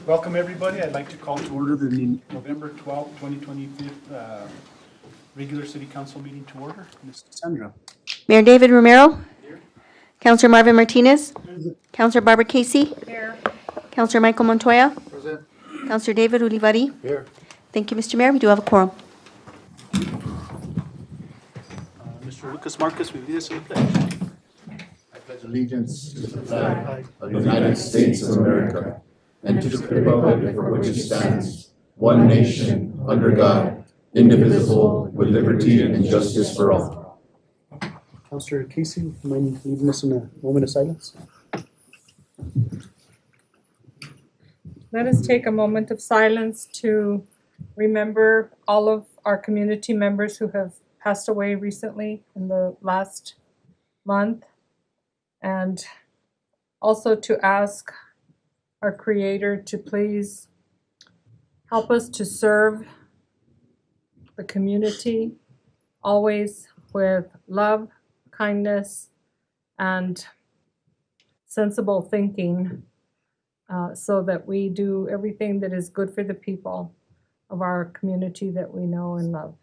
Welcome, everybody. I'd like to call to order the November 12th, 2025 regular city council meeting to order. Ms. Sandra. Mayor David Romero. Councilor Marvin Martinez. Councilor Barbara Casey. Here. Councilor Michael Montoya. Councilor David Ulivari. Here. Thank you, Mr. Mayor. We do have a quorum. Mr. Lucas Marcus, will you lead us in the pledge? I pledge allegiance to the flag of the United States of America and to the republic for which it stands, one nation, under God, indivisible, with liberty and justice for all. Councilor Casey, mind leading us in a moment of silence? Let us take a moment of silence to remember all of our community members who have passed away recently in the last month, and also to ask our Creator to please help us to serve the community always with love, kindness, and sensible thinking, so that we do everything that is good for the people of our community that we know and love.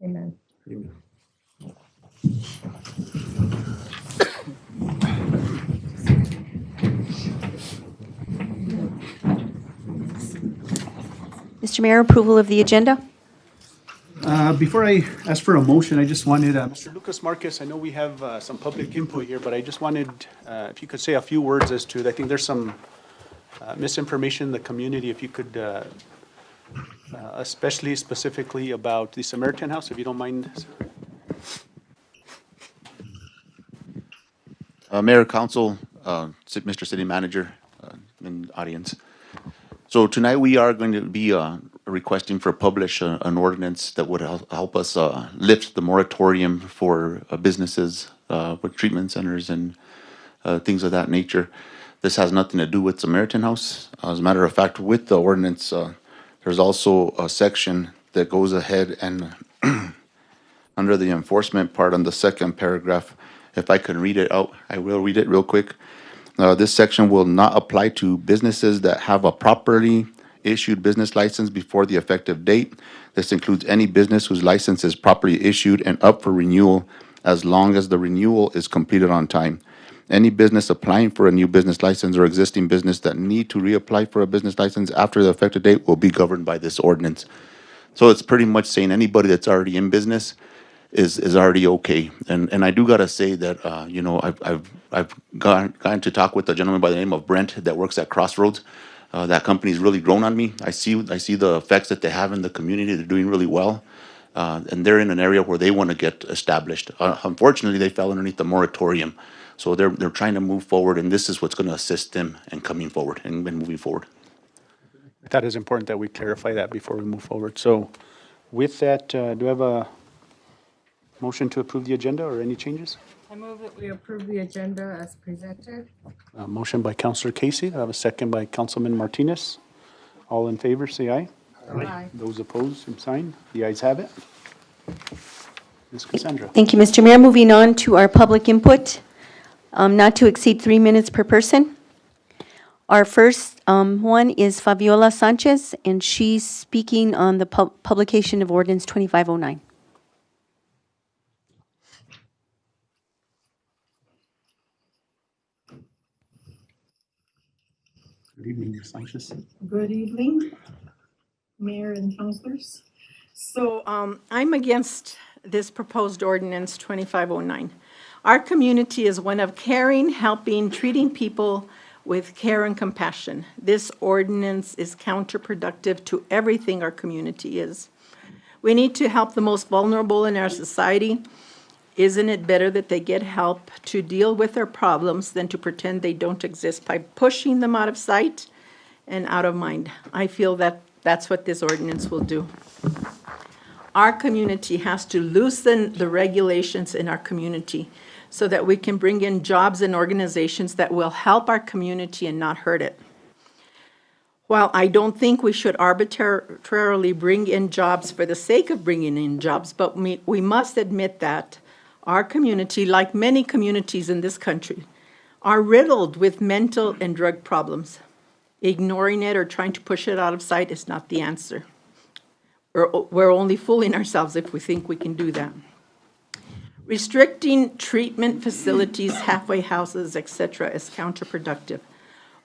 Amen. Mr. Mayor, approval of the agenda. Before I ask for a motion, I just wanted, Mr. Lucas Marcus, I know we have some public input here, but I just wanted, if you could say a few words as to, I think there's some misinformation in the community, if you could, especially specifically about the Samaritan House, if you don't mind. Mayor, Council, Mr. City Manager, and audience. So tonight we are going to be requesting for publish an ordinance that would help us lift the moratorium for businesses with treatment centers and things of that nature. This has nothing to do with Samaritan House. As a matter of fact, with the ordinance, there's also a section that goes ahead and under the enforcement part on the second paragraph, if I can read it out, I will read it real quick. This section will not apply to businesses that have a properly issued business license before the effective date. This includes any business whose license is properly issued and up for renewal as long as the renewal is completed on time. Any business applying for a new business license or existing business that need to reapply for a business license after the effective date will be governed by this ordinance. So it's pretty much saying anybody that's already in business is already okay. And I do gotta say that I've gotten to talk with a gentleman by the name of Brent that works at Crossroads. That company's really grown on me. I see the effects that they have in the community. They're doing really well, and they're in an area where they want to get established. Unfortunately, they fell underneath the moratorium, so they're trying to move forward, and this is what's going to assist them in coming forward and moving forward. That is important that we clarify that before we move forward. So with that, do I have a motion to approve the agenda or any changes? I move that we approve the agenda as presented. Motion by Councilor Casey. I have a second by Councilman Martinez. All in favor, say aye. Aye. Those opposed, same sign. The ayes have it. Ms. Cassandra. Thank you, Mr. Mayor. Moving on to our public input, not to exceed 3 minutes per person. Our first one is Fabiola Sanchez, and she's speaking on the publication of Ordinance 2509. Good evening, Ms. Sanchez. Good evening, Mayor and councilors. So I'm against this proposed ordinance 2509. Our community is one of caring, helping, treating people with care and compassion. This ordinance is counterproductive to everything our community is. We need to help the most vulnerable in our society. Isn't it better that they get help to deal with their problems than to pretend they don't exist by pushing them out of sight and out of mind? I feel that that's what this ordinance will do. Our community has to loosen the regulations in our community so that we can bring in jobs and organizations that will help our community and not hurt it. While I don't think we should arbitrarily bring in jobs for the sake of bringing in jobs, but we must admit that our community, like many communities in this country, are riddled with mental and drug problems. Ignoring it or trying to push it out of sight is not the answer. We're only fooling ourselves if we think we can do that. Restricting treatment facilities, halfway houses, etc., is counterproductive.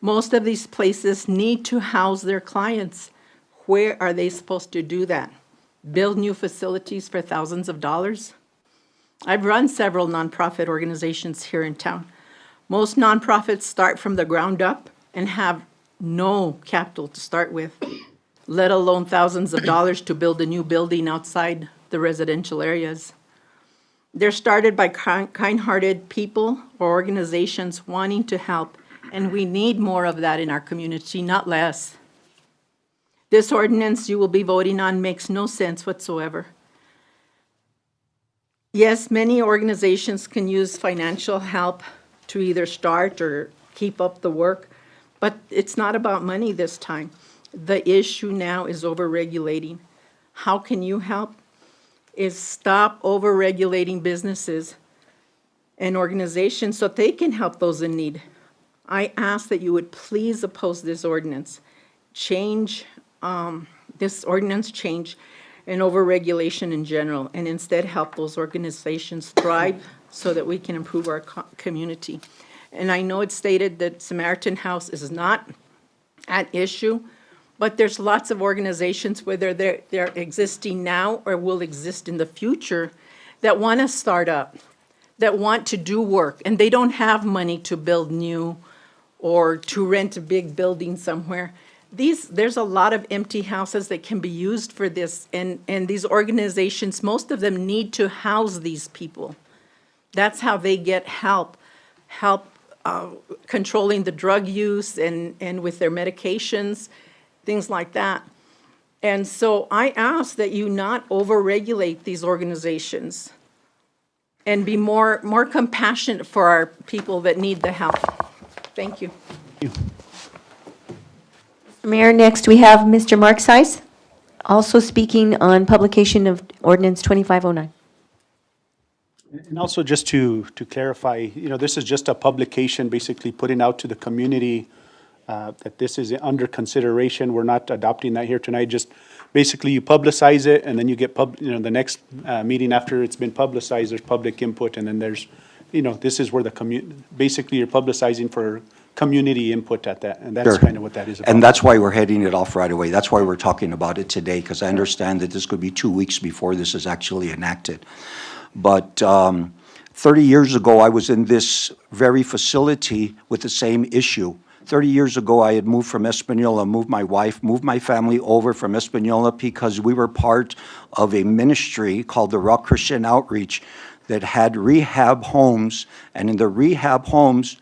Most of these places need to house their clients. Where are they supposed to do that? Build new facilities for thousands of dollars? I've run several nonprofit organizations here in town. Most nonprofits start from the ground up and have no capital to start with, let alone thousands of dollars to build a new building outside the residential areas. They're started by kind-hearted people or organizations wanting to help, and we need more of that in our community, not less. This ordinance you will be voting on makes no sense whatsoever. Yes, many organizations can use financial help to either start or keep up the work, but it's not about money this time. The issue now is over-regulating. How can you help? Is stop over-regulating businesses and organizations so they can help those in need. I ask that you would please oppose this ordinance. This ordinance change and over-regulation in general, and instead help those organizations thrive so that we can improve our community. And I know it's stated that Samaritan House is not at issue, but there's lots of organizations, whether they're existing now or will exist in the future, that want to start up, that want to do work, and they don't have money to build new or to rent a big building somewhere. There's a lot of empty houses that can be used for this, and these organizations, most of them need to house these people. That's how they get help controlling the drug use and with their medications, things like that. And so I ask that you not over-regulate these organizations and be more compassionate for our people that need the help. Thank you. Mayor, next we have Mr. Mark Size, also speaking on publication of ordinance 2509. And also just to clarify, this is just a publication basically putting out to the community that this is under consideration. We're not adopting that here tonight. Just basically you publicize it, and then you get the next meeting after it's been publicized, there's public input, and then there's, this is where basically you're publicizing for community input at that, and that's Sure. kind of what that is about. And that's why we're heading it off right away. That's why we're talking about it today, because I understand that this could be 2 weeks before this is actually enacted. But 30 years ago, I was in this very facility with the same issue. 30 years ago, I had moved from Espanola, moved my wife, moved my family over from Espanola because we were part of a ministry called the Rock Christian Outreach that had rehab homes, and in the rehab homes,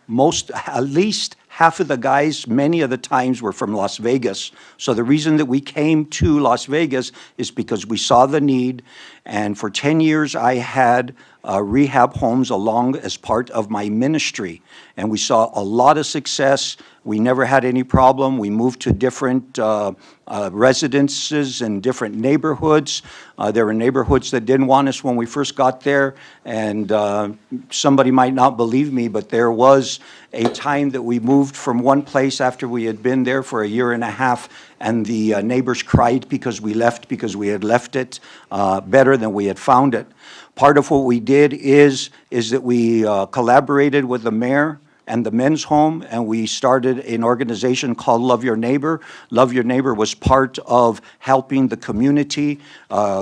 at least half of the guys, many of the times, were from Las Vegas. So the reason that we came to Las Vegas is because we saw the need, and for 10 years I had rehab homes along as part of my ministry, and we saw a lot of success. We never had any problem. We moved to different residences in different neighborhoods. There were neighborhoods that didn't want us when we first got there, and somebody might not believe me, but there was a time that we moved from one place after we had been there for a year and a half, and the neighbors cried because we left, because we had left it better than we had found it. Part of what we did is that we collaborated with the mayor and the men's home, and we started an organization called Love Your Neighbor. Love Your Neighbor was part of helping the community,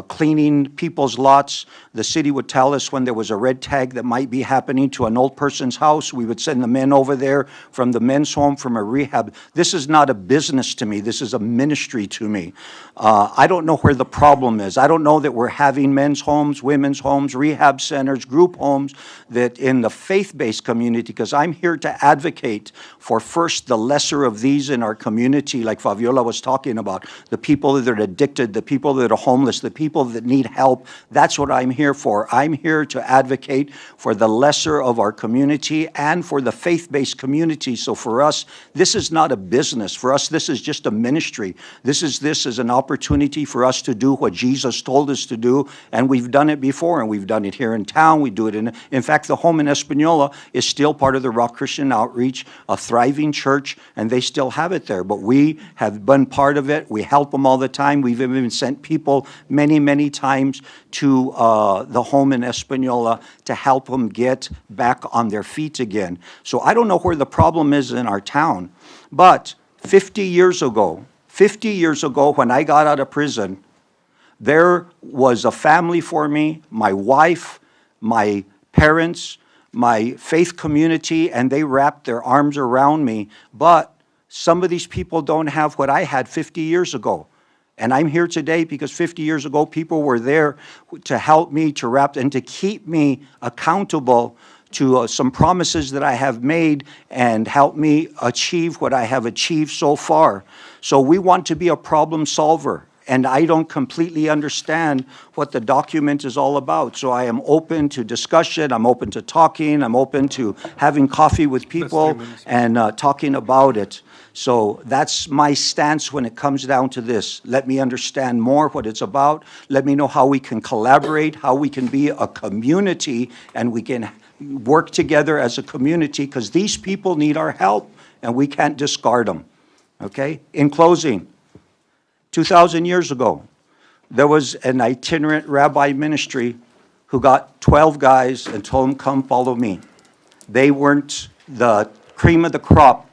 cleaning people's lots. The city would tell us when there was a red tag that might be happening to an old person's house. We would send the men over there from the men's home, from a rehab. This is not a business to me. This is a ministry to me. I don't know where the problem is. I don't know that we're having men's homes, women's homes, rehab centers, group homes, that in the faith-based community, because I'm here to advocate for first the lesser of these in our community, like Fabiola was talking about, the people that are addicted, the people that are homeless, the people that need help. That's what I'm here for. I'm here to advocate for the lesser of our community and for the faith-based community. So for us, this is not a business. For us, this is just a ministry. This is an opportunity for us to do what Jesus told us to do, and we've done it before, and we've done it here in town. We do it in fact, the home in Espanola is still part of the Rock Christian Outreach, a thriving church, and they still have it there. But we have been part of it. We help them all the time. We've even sent people many, many times to the home in Espanola to help them get back on their feet again. So I don't know where the problem is in our town, but 50 years ago, when I got out of prison, there was a family for me, my wife, my parents, my faith community, and they wrapped their arms around me. But some of these people don't have what I had 50 years ago. And I'm here today because 50 years ago, people were there to help me, to wrap, and to keep me accountable to some promises that I have made and help me achieve what I have achieved so far. So we want to be a problem solver. And I don't completely understand what the document is all about. So I am open to discussion, I'm open to talking, I'm open to having coffee with people and talking about it. So that's my stance when it comes down to this. Let me understand more what it's about. Let me know how we can collaborate, how we can be a community, and we can work together as a community, because these people need our help, and we can't discard them. Okay? In closing, 2,000 years ago, there was an itinerant rabbi ministry who got 12 guys and told them, come follow me. They weren't the cream of the crop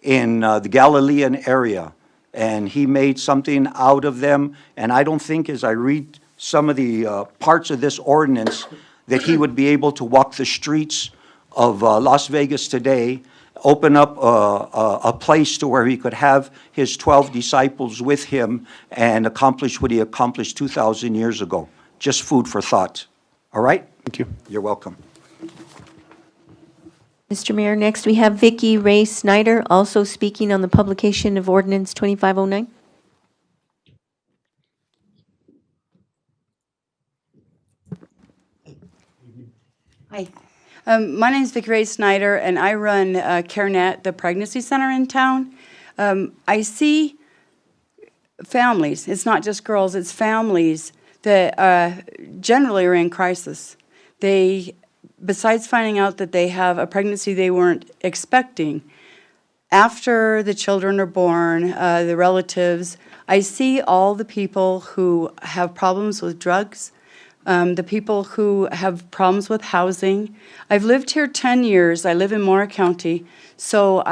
in the Galilean area, and he made something out of them. And I don't think, as I read some of the parts of this ordinance, that he would be able to walk the streets of Las Vegas today, open up a place to where he could have his 12 disciples with him and accomplish what he accomplished 2,000 years ago. Just food for thought. All right? Thank you. You're welcome. Mr. Mayor, next we have Vicky Ray Snyder, also speaking on the publication of Ordinance 2509. Hi. My name is Vicki Ray Snyder, and I run CareNet, the pregnancy center in town. I see families, it's not just girls, it's families that generally are in crisis. They, besides finding out that they have a pregnancy they weren't expecting, after the children are born, the relatives, I see all the people who have problems with drugs, the people who have problems with housing. I've lived here 10 years. I live in Mora County, so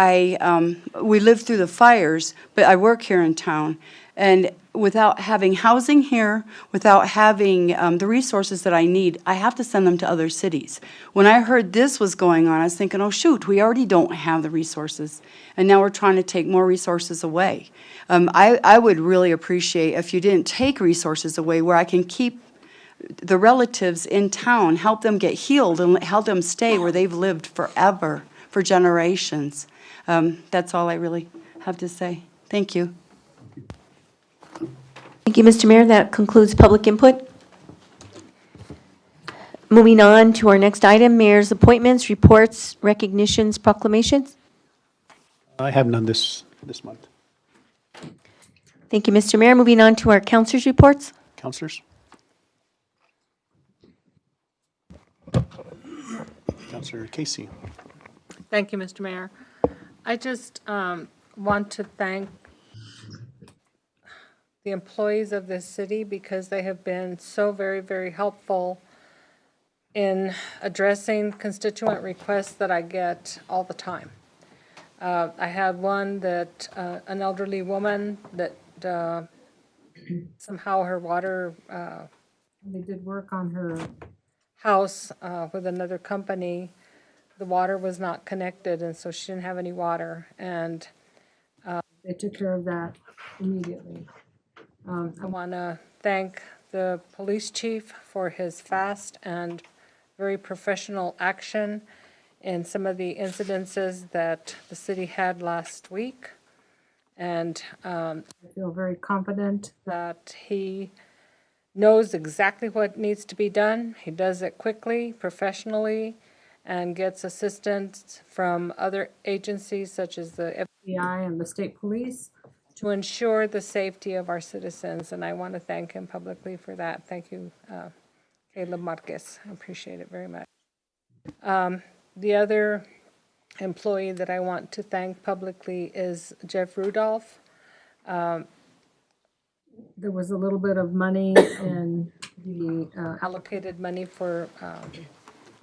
we lived through the fires, but I work here in town. And without having housing here, without having the resources that I need, I have to send them to other cities. When I heard this was going on, I was thinking, oh shoot, we already don't have the resources, and now we're trying to take more resources away. I would really appreciate if you didn't take resources away, where I can keep the relatives in town, help them get healed and help them stay where they've lived forever, for generations. That's all I really have to say. Thank you. Thank you, Mr. Mayor. That concludes public input. Moving on to our next item, mayor's appointments, reports, recognitions, proclamations. I have none this month. Thank you, Mr. Mayor. Moving on to our councilors' reports. Councilors? Councilor Casey. Thank you, Mr. Mayor. I just want to thank the employees of this city, because they have been so very, very helpful in addressing constituent requests that I get all the time. I had one that an elderly woman that somehow her water, they did work on her house with another company. The water was not connected, and so she didn't have any water, and they took care of that immediately. I want to thank the police chief for his fast and very professional action in some of the incidences that the city had last week. And I feel very confident that he knows exactly what needs to be done. He does it quickly, professionally, and gets assistance from other agencies such as the FBI and the state police to ensure the safety of our citizens. And I want to thank him publicly for that. Thank you, Caleb Marquez. I appreciate it very much. The other employee that I want to thank publicly is Jeff Rudolph. There was a little bit of money in the allocated money for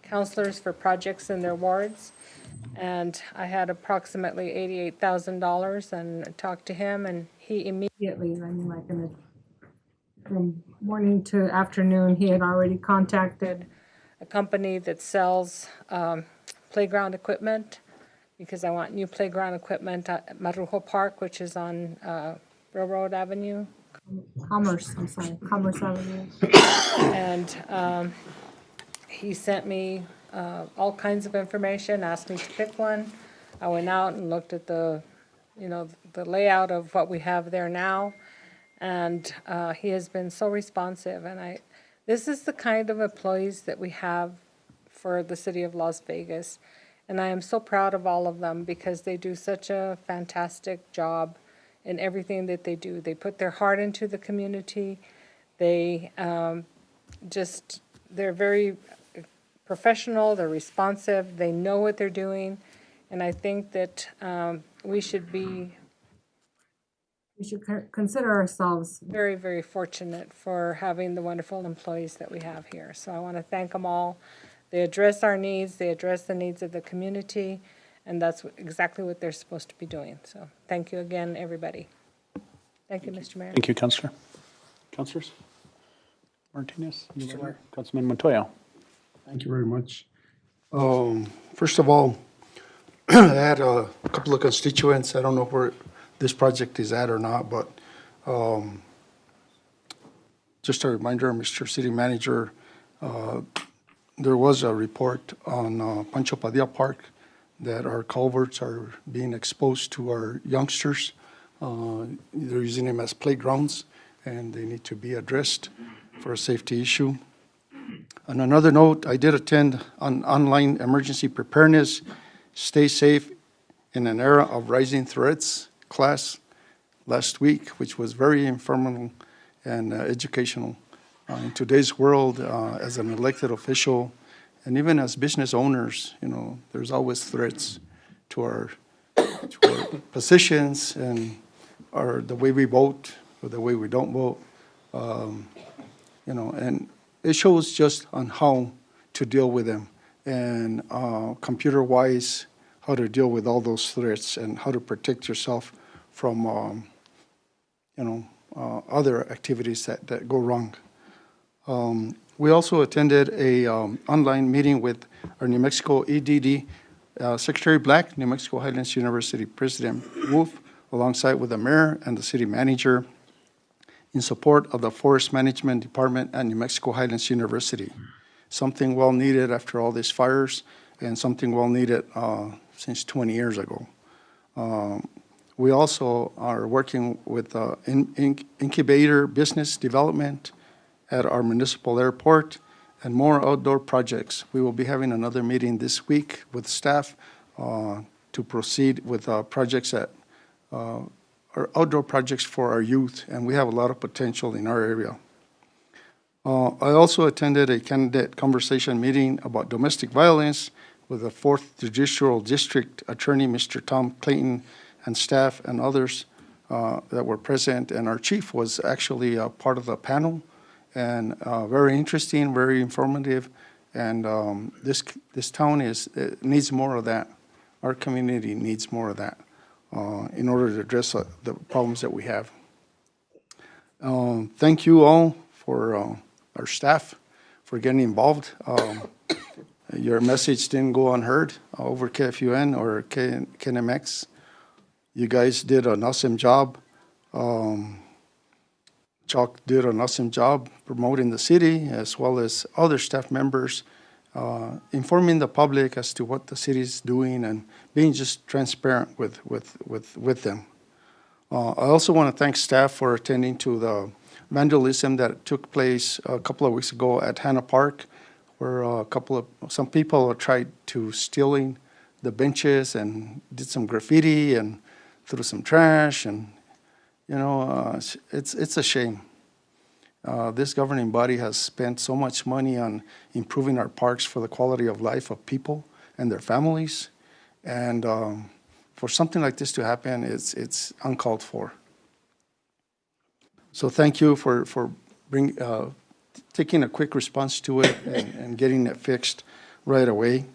counselors for projects in their wards. And I had approximately $88,000 and talked to him, and he immediately, I mean, like from morning to afternoon, he had already contacted a company that sells playground equipment, because I want new playground equipment at Marujo Park, which is on Railroad Avenue. Commerce Avenue. And he sent me all kinds of information, asked me to pick one. I went out and looked at the layout of what we have there now, and he has been so responsive. And this is the kind of employees that we have for the city of Las Vegas, and I am so proud of all of them because they do such a fantastic job in everything that they do. They put their heart into the community. They they're very professional, they're responsive, they know what they're doing, and I think that we should consider ourselves very, very fortunate for having the wonderful employees that we have here. So I want to thank them all. They address our needs, they address the needs of the community, and that's exactly what they're supposed to be doing. So thank you again, everybody. Thank you, Mr. Mayor. Thank you, Councillor. Councillors? Martinez? Councilman Montoya? Thank you very much. First of all, I had a couple of constituents. I don't know where this project is at or not, but just a reminder, Mr. City Manager, there was a report on Pancho Padilla Park that our culverts are being exposed to our youngsters. They're using them as playgrounds, and they need to be addressed for a safety issue. On another note, I did attend an online emergency preparedness, stay safe in an era of rising threats class last week, which was very informative and educational. In today's world, as an elected official, and even as business owners, there's always threats to our positions and the way we vote or the way we don't vote. And it shows just on how to deal with them and computer-wise, how to deal with all those threats and how to protect yourself from, other activities that go wrong. We also attended a online meeting with our New Mexico EDD Secretary Black, New Mexico Highlands University President Wolf, alongside with the mayor and the city manager, in support of the Forest Management Department at New Mexico Highlands University. Something well needed after all these fires, and something well needed since 20 years ago. We also are working with incubator business development at our municipal airport and more outdoor projects. We will be having another meeting this week with staff to proceed with projects that are outdoor projects for our youth, and we have a lot of potential in our area. I also attended a candidate conversation meeting about domestic violence with the 4th Judicial District Attorney, Mr. Tom Clayton, and staff and others that were present, and our chief was actually a part of the panel, and very interesting, very informative, and this town needs more of that. Our community needs more of that in order to address the problems that we have. Thank you all for our staff for getting involved. Your message didn't go unheard over KFUN or KNMX. You guys did an awesome job. Chalk did an awesome job promoting the city, as well as other staff members, informing the public as to what the city is doing and being just transparent with them. I also want to thank staff for attending to the vandalism that took place a couple of weeks ago at Hanna Park, where some people tried to stealing the benches and did some graffiti and threw some trash, and it's a shame. This governing body has spent so much money on improving our parks for the quality of life of people and their families, And for something like this to happen, it's uncalled for. So thank you for taking a quick response to it and getting it fixed right away.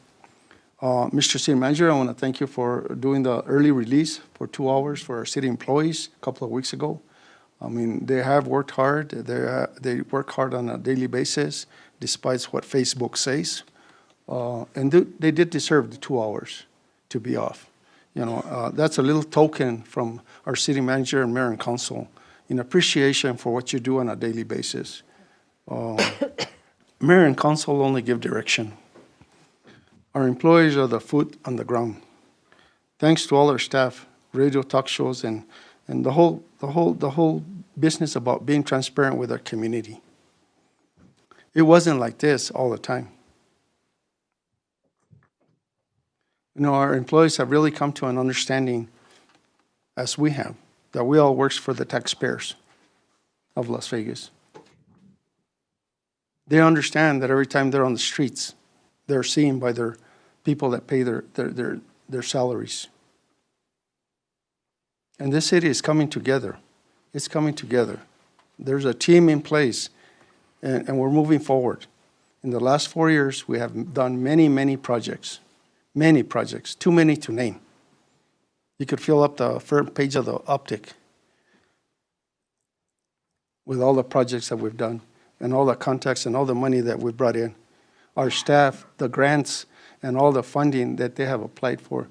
Mr. City Manager, I want to thank you for doing the early release for 2 hours for our city employees a couple of weeks ago. I mean, they have worked hard. They work hard on a daily basis, despite what Facebook says. And they did deserve the 2 hours to be off. You know, that's a little token from our city manager and mayor and council in appreciation for what you do on a daily basis. Mayor and council only give direction. Our employees are the foot on the ground. Thanks to all our staff, radio talk shows, and the whole business about being transparent with our community. It wasn't like this all the time. You know, our employees have really come to an understanding, as we have, that we all work for the taxpayers of Las Vegas. They understand that every time they're on the streets, they're seen by their people that pay their salaries. And this city is coming together. It's coming together. There's a team in place, and we're moving forward. In the last 4 years, we have done many projects, too many to name. You could fill up the front page of the Optic with all the projects that we've done and all the contacts and all the money that we brought in. Our staff, the grants, and all the funding that they have applied for.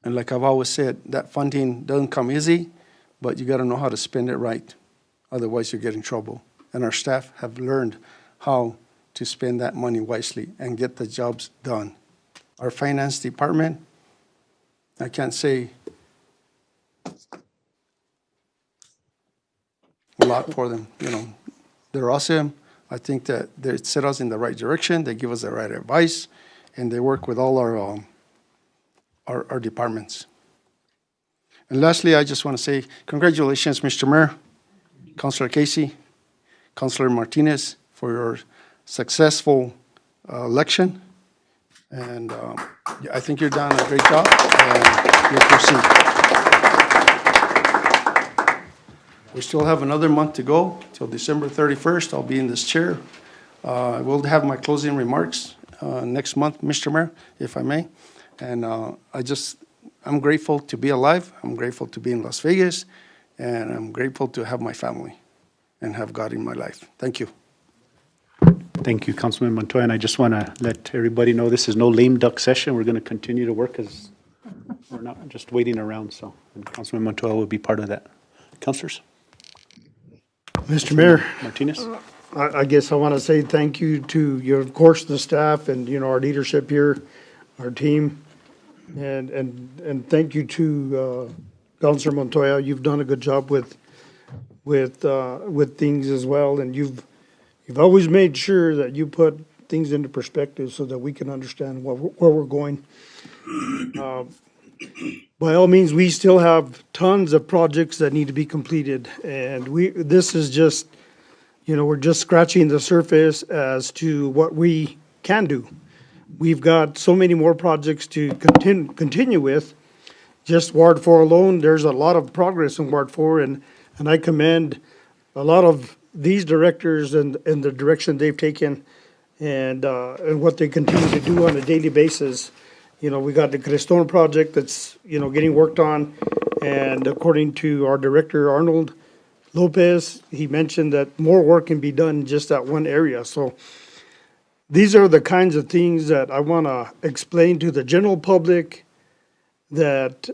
And like I've always said, that funding doesn't come easy, but you got to know how to spend it right. Otherwise, you get in trouble. And our staff have learned how to spend that money wisely and get the jobs done. Our finance department, I can't say a lot for them. You know, they're awesome. I think that they set us in the right direction. They give us the right advice, and they work with all our departments. And lastly, I just want to say congratulations, Mr. Mayor, Councilor Casey, Councilor Martinez, for your successful election. And I think you've done a great job, and you'll proceed. We still have another month to go till December 31st. I'll be in this chair. I will have my closing remarks next month, Mr. Mayor, if I may. And I'm grateful to be alive. I'm grateful to be in Las Vegas, and I'm grateful to have my family and have God in my life. Thank you. Thank you, Councilman Montoya, and I just want to let everybody know this is no lame duck session. We're going to continue to work as we're not just waiting around, so and Councilman Montoya will be part of that. Councilors? Mr. Mayor, Martinez? I guess I want to say thank you to your, of course, the staff and, you know, our leadership here, our team, and thank you to Councilor Montoya. You've done a good job with things as well, and you've always made sure that you put things into perspective so that we can understand where we're going. By all means, we still have tons of projects that need to be completed, and this is just, you know, we're just scratching the surface as to what we can do. We've got so many more projects to continue with. Just Ward 4 alone, there's a lot of progress in Ward 4, and I commend a lot of these directors and the direction they've taken and what they continue to do on a daily basis. You know, we got the Crestone project that's, you know, getting worked on, and according to our director, Arnold Lopez, he mentioned that more work can be done in just that one area. So these are the kinds of things that I want to explain to the general public, that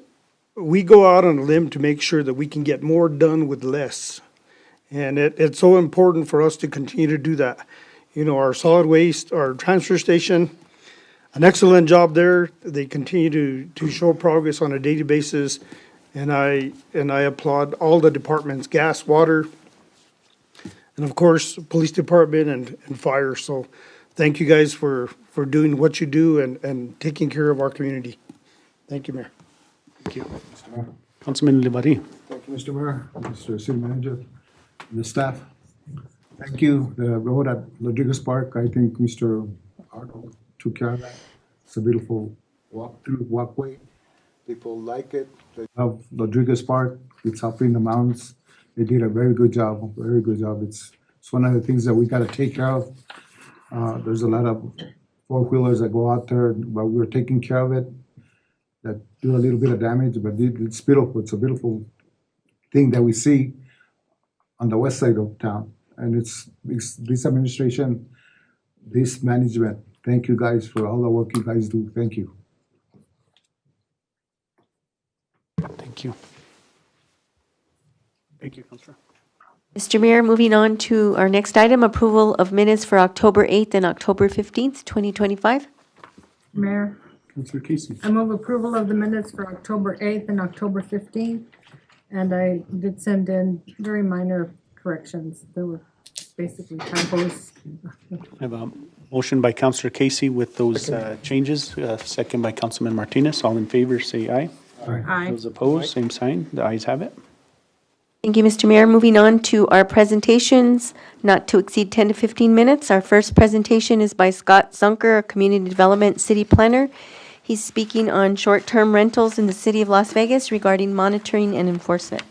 we go out on a limb to make sure that we can get more done with less. And it's so important for us to continue to do that. You know, our solid waste, our transfer station, an excellent job there. They continue to show progress on a daily basis. And I applaud all the departments, gas, water, and of course, police department and fire. So thank you guys for doing what you do and taking care of our community. Thank you, Mayor. Thank you. Councilman Livari? Thank you, Mr. Mayor, Mr. City Manager, and the staff. Thank you. The road at Rodriguez Park, I think Mr. Arnold took care of that. It's a beautiful walk through walkway. People like it. They love Rodriguez Park. It's up in the mountains. They did a very good job, very good job. It's one of the things that we gotta take care of. There's a lot of four-wheelers that go out there, but we're taking care of it, that do a little bit of damage, but it's beautiful. It's a beautiful thing that we see on the west side of town. And it's this administration, this management, thank you guys for all the work you guys do. Thank you. Thank you. Thank you, Councilor. Mr. Mayor, moving on to our next item, approval of minutes for October 8th and October 15th, 2025. Mayor, Councilor Casey. I move approval of the minutes for October 8th and October 15th. And I did send in very minor corrections. There were basically typos. I have a motion by Councilor Casey with those changes, second by Councilman Martinez. All in favor, say aye. Aye. Those opposed, same sign. The ayes have it. Thank you, Mr. Mayor. Moving on to our presentations, not to exceed 10 to 15 minutes. Our first presentation is by Scott Zunker, a Community Development City Planner. He's speaking on short-term rentals in the city of Las Vegas regarding monitoring and enforcement.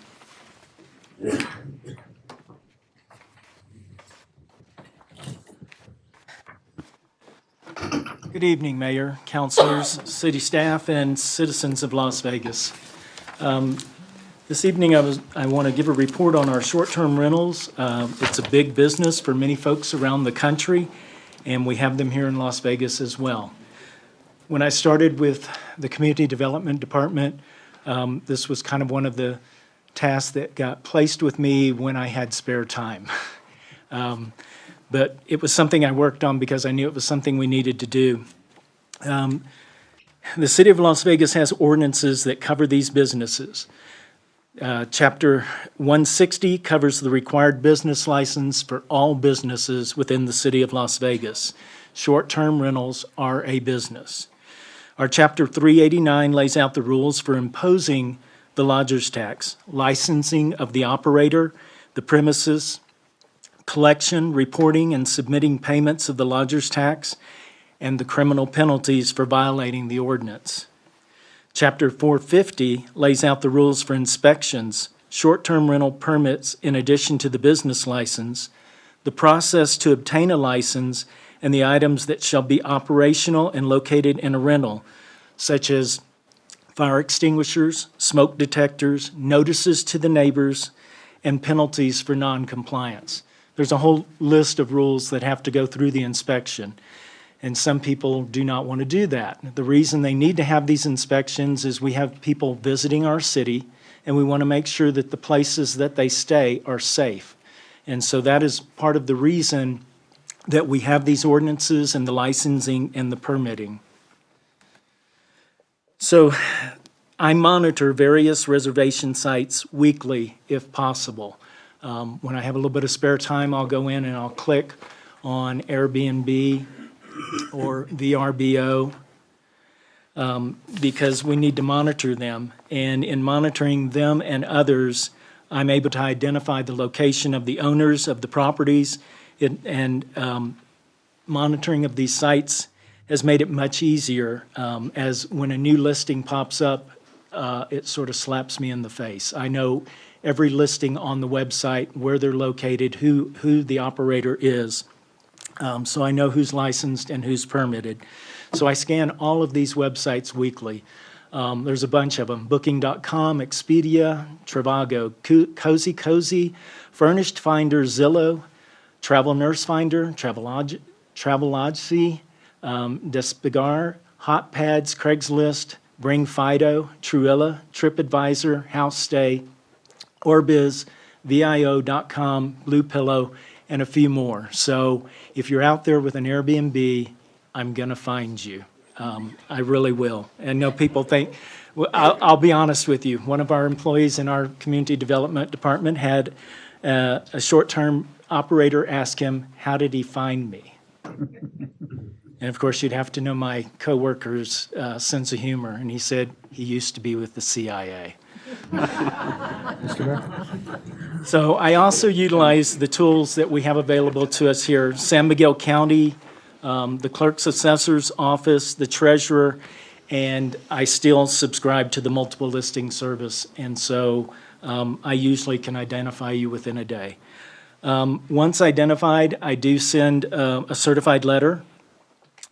Good evening, Mayor, councilors, city staff, and citizens of Las Vegas. This evening, I want to give a report on our short-term rentals. It's a big business for many folks around the country, and we have them here in Las Vegas as well. When I started with the Community Development Department, this was kind of one of the tasks that got placed with me when I had spare time. But it was something I worked on because I knew it was something we needed to do. The City of Las Vegas has ordinances that cover these businesses. Chapter 160 covers the required business license for all businesses within the City of Las Vegas. Short-term rentals are a business. Our Chapter 389 lays out the rules for imposing the lodger's tax, licensing of the operator, the premises, collection, reporting, and submitting payments of the lodger's tax, and the criminal penalties for violating the ordinance. Chapter 450 lays out the rules for inspections, short-term rental permits in addition to the business license, the process to obtain a license, and the items that shall be operational and located in a rental, such as fire extinguishers, smoke detectors, notices to the neighbors, and penalties for non-compliance. There's a whole list of rules that have to go through the inspection. And some people do not want to do that. The reason they need to have these inspections is we have people visiting our city, and we want to make sure that the places that they stay are safe. And so that is part of the reason that we have these ordinances and the licensing and the permitting. So I monitor various reservation sites weekly if possible. When I have a little bit of spare time, I'll go in and I'll click on Airbnb or VRBO because we need to monitor them. And in monitoring them and others, I'm able to identify the location of the owners of the properties, and monitoring of these sites has made it much easier, as when a new listing pops up, it sort of slaps me in the face. I know every listing on the website, where they're located, who the operator is. So I know who's licensed and who's permitted. So I scan all of these websites weekly. There's a bunch of them: Booking.com, Expedia, Trivago, Cozy Cozy, Furnished Finder, Zillow, Travel Nurse Finder, Travelodgy, Despegar, Hotpads, Craigslist, Bring Fido, Truilla, TripAdvisor, HouseStay, Orbiz, VIO.com, Blue Pillow, and a few more. So if you're out there with an Airbnb, I'm going to find you. I really will. And I know people think, well, I'll be honest with you. One of our employees in our community development department had a short-term operator ask him, how did he find me? And of course, you'd have to know my coworker's sense of humor. And he said he used to be with the CIA. So I also utilize the tools that we have available to us here. San Miguel County, the clerk's assessor's office, the treasurer, and I still subscribe to the multiple listing service, and so I usually can identify you within a day. Once identified, I do send a certified letter,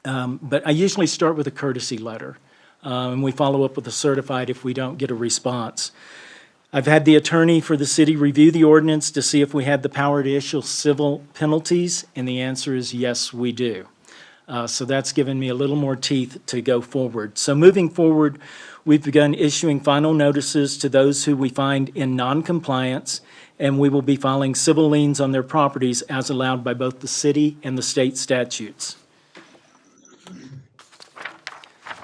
but I usually start with a courtesy letter, and we follow up with a certified if we don't get a response. I've had the attorney for the city review the ordinance to see if we had the power to issue civil penalties, and the answer is yes, we do. So that's given me a little more teeth to go forward. So moving forward, we've begun issuing final notices to those who we find in non-compliance, and we will be filing civil liens on their properties as allowed by both the city and the state statutes.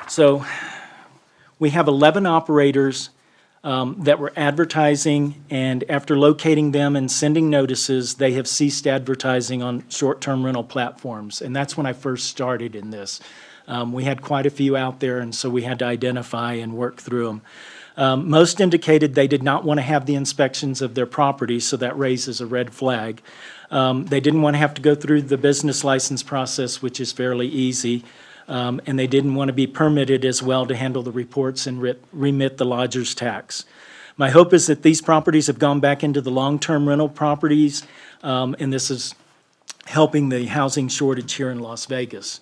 So we have 11 operators that were advertising, and after locating them and sending notices, they have ceased advertising on short-term rental platforms. And that's when I first started in this. We had quite a few out there, and so we had to identify and work through them. Most indicated they did not want to have the inspections of their property, so that raises a red flag. They didn't want to have to go through the business license process, which is fairly easy. And they didn't want to be permitted as well to handle the reports and remit the lodger's tax. My hope is that these properties have gone back into the long-term rental properties, and this is helping the housing shortage here in Las Vegas.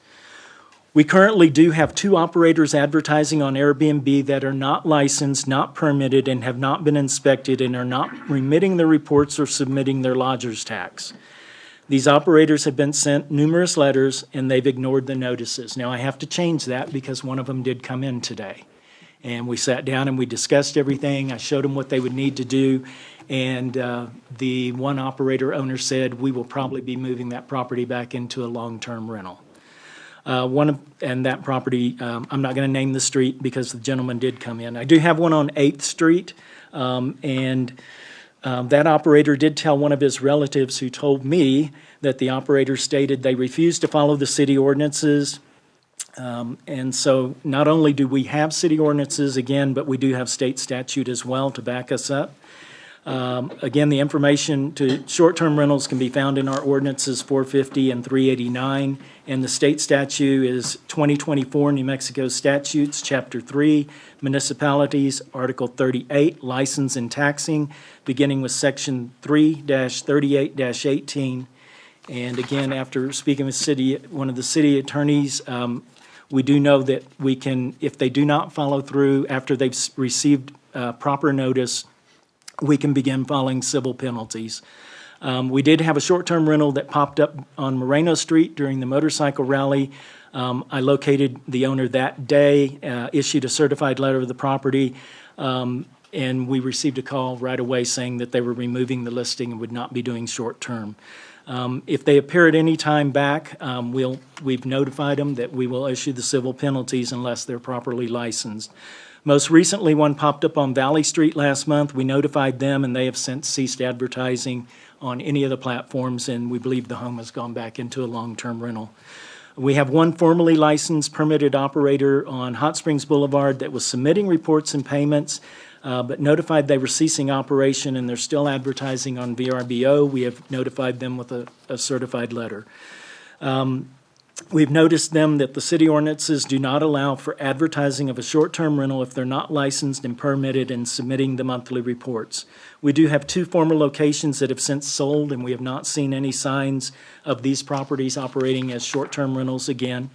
We currently do have 2 operators advertising on Airbnb that are not licensed, not permitted, and have not been inspected and are not remitting their reports or submitting their lodger's tax. These operators have been sent numerous letters, and they've ignored the notices. Now, I have to change that because one of them did come in today. And we sat down and we discussed everything. I showed them what they would need to do. And the one operator owner said, we will probably be moving that property back into a long-term rental. And that property, I'm not going to name the street because the gentleman did come in. I do have one on 8th Street, that operator did tell one of his relatives who told me that the operator stated they refused to follow the city ordinances. And so not only do we have city ordinances again, but we do have state statute as well to back us up. Again, the information to short-term rentals can be found in our ordinances 450 and 389, and the state statute is 2024 New Mexico Statutes, Chapter 3, Municipalities, Article 38, License and Taxing, beginning with Section 3-38-18. And again, after speaking with one of the city attorneys, we do know that we can, if they do not follow through after they've received proper notice, we can begin filing civil penalties. We did have a short-term rental that popped up on Moreno Street during the motorcycle rally. I located the owner that day, issued a certified letter of the property, and we received a call right away saying that they were removing the listing and would not be doing short-term. If they appear at any time back, we've notified them that we will issue the civil penalties unless they're properly licensed. Most recently, one popped up on Valley Street last month. We notified them, and they have since ceased advertising on any of the platforms, and we believe the home has gone back into a long-term rental. We have one formally licensed permitted operator on Hot Springs Boulevard that was submitting reports and payments, but notified they were ceasing operation, and they're still advertising on VRBO. We have notified them with a certified letter. We've noticed them that the city ordinances do not allow for advertising of a short-term rental if they're not licensed and permitted and submitting the monthly reports. We do have 2 former locations that have since sold, and we have not seen any signs of these properties operating as short-term rentals again.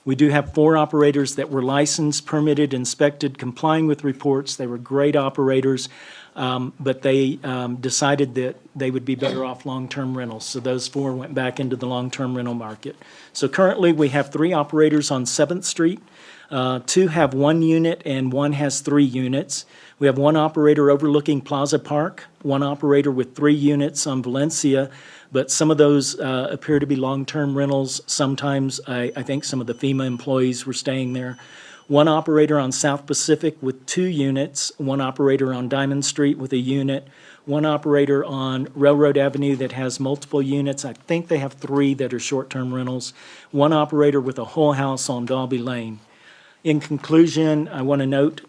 We do have 4 operators that were licensed, permitted, inspected, complying with reports. They were great operators, but they decided that they would be better off long-term rentals. So those 4 went back into the long-term rental market. So currently, we have 3 operators on 7th Street. 2 have 1 unit and 1 has 3 units. We have 1 operator overlooking Plaza Park, 1 operator with 3 units on Valencia, but some of those appear to be long-term rentals. Sometimes I think some of the FEMA employees were staying there. 1 operator on South Pacific with 2 units, 1 operator on Diamond Street with a unit, 1 operator on Railroad Avenue that has multiple units. I think they have 3 that are short-term rentals, 1 operator with a whole house on Dalby Lane. In conclusion, I want to note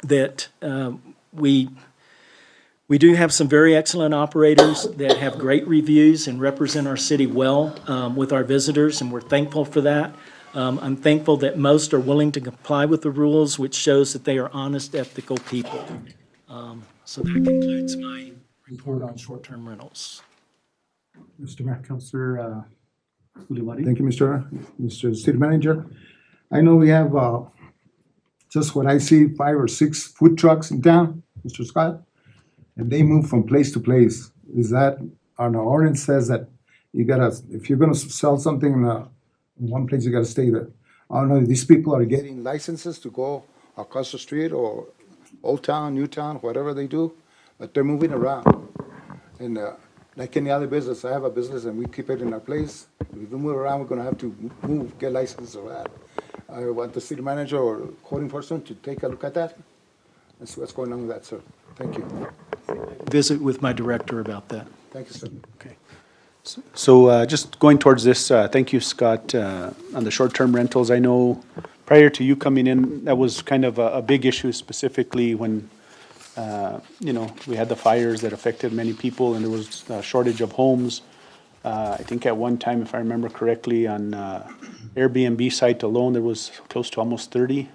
that we do have some very excellent operators that have great reviews and represent our city well with our visitors, and we're thankful for that. I'm thankful that most are willing to comply with the rules, which shows that they are honest, ethical people. So that concludes my report on short-term rentals. Mr. Mayor, Councilor Ulibarri? Thank you, Mr. City Manager. I know we have, just what I see, 5 or 6 food trucks in town, Mr. Scott, and they move from place to place. Is that, our ordinance says that you gotta, if you're gonna sell something in one place, you gotta stay there. I don't know, these people are getting licenses to go across the street or Old Town, New Town, whatever they do, but they're moving around. And like any other business, I have a business and we keep it in our place. If we move around, we're gonna have to move, get licenses for that. I want the city manager or code enforcement to take a look at that and see what's going on with that, sir. Thank you. Visit with my director about that. Thank you, sir. Okay. So just going towards this, thank you, Scott, on the short-term rentals. I know prior to you coming in, that was kind of a big issue specifically when, we had the fires that affected many people and there was a shortage of homes. I think at one time, if I remember correctly, on Airbnb site alone, there was close to almost 30.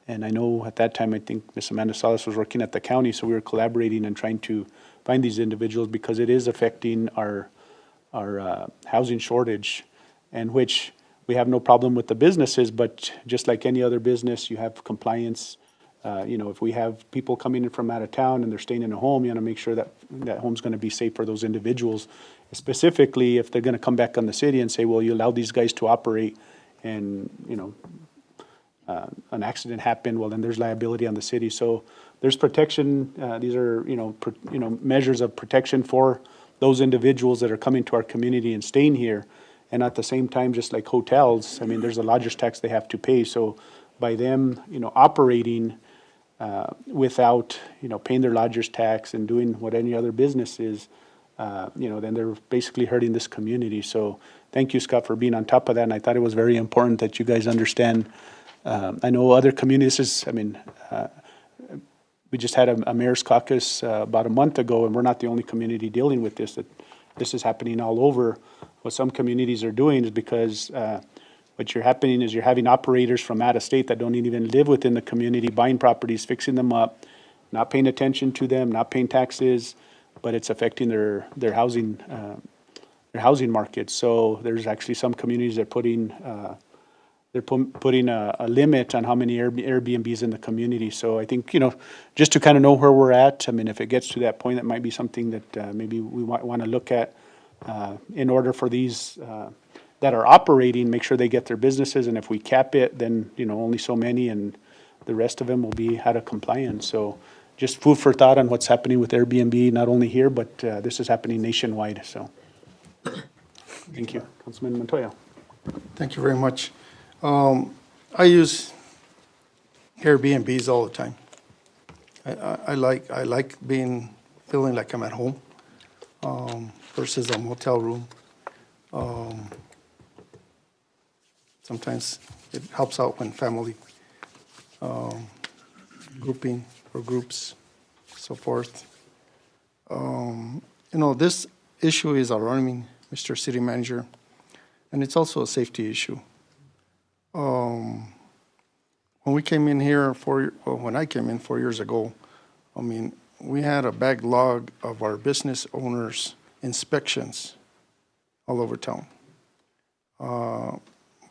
And I know at that time, I think Ms. Amanda Salas was working at the county, so we were collaborating and trying to find these individuals because it is affecting our housing shortage, and which we have no problem with the businesses, but just like any other business, you have compliance. If we have people coming in from out of town and they're staying in a home, you want to make sure that that home's going to be safe for those individuals. Specifically, if they're going to come back on the city and say, well, you allowed these guys to operate and, an accident happened, well, then there's liability on the city. So there's protection. These are, measures of protection for those individuals that are coming to our community and staying here. And at the same time, just like hotels, I mean, there's a lodger's tax they have to pay. So by them, operating without, paying their lodger's tax and doing what any other business is, then they're basically hurting this community. So thank you, Scott, for being on top of that. And I thought it was very important that you guys understand. I know other communities, we just had a mayor's caucus about a month ago, and we're not the only community dealing with this. That this is happening all over. What some communities are doing is because what you're happening is you're having operators from out of state that don't even live within the community, buying properties, fixing them up, not paying attention to them, not paying taxes, but it's affecting their housing market. So there's actually some communities that are putting a limit on how many Airbnbs in the community. So I think, just to kind of know where we're at, if it gets to that point, that might be something that maybe we might want to look at in order for these that are operating, make sure they get their businesses. And if we cap it, then, only so many and the rest of them will be out of compliance. So just food for thought on what's happening with Airbnb, not only here, but this is happening nationwide. So thank you. Councilman Montoya. Thank you very much. I use Airbnbs all the time. I like feeling like I'm at home versus a motel room. Sometimes it helps out when family grouping or groups, so forth. This issue is alarming, Mr. City Manager, and it's also a safety issue. When we came in here when I came in 4 years ago, we had a backlog of our business owners' inspections all over town.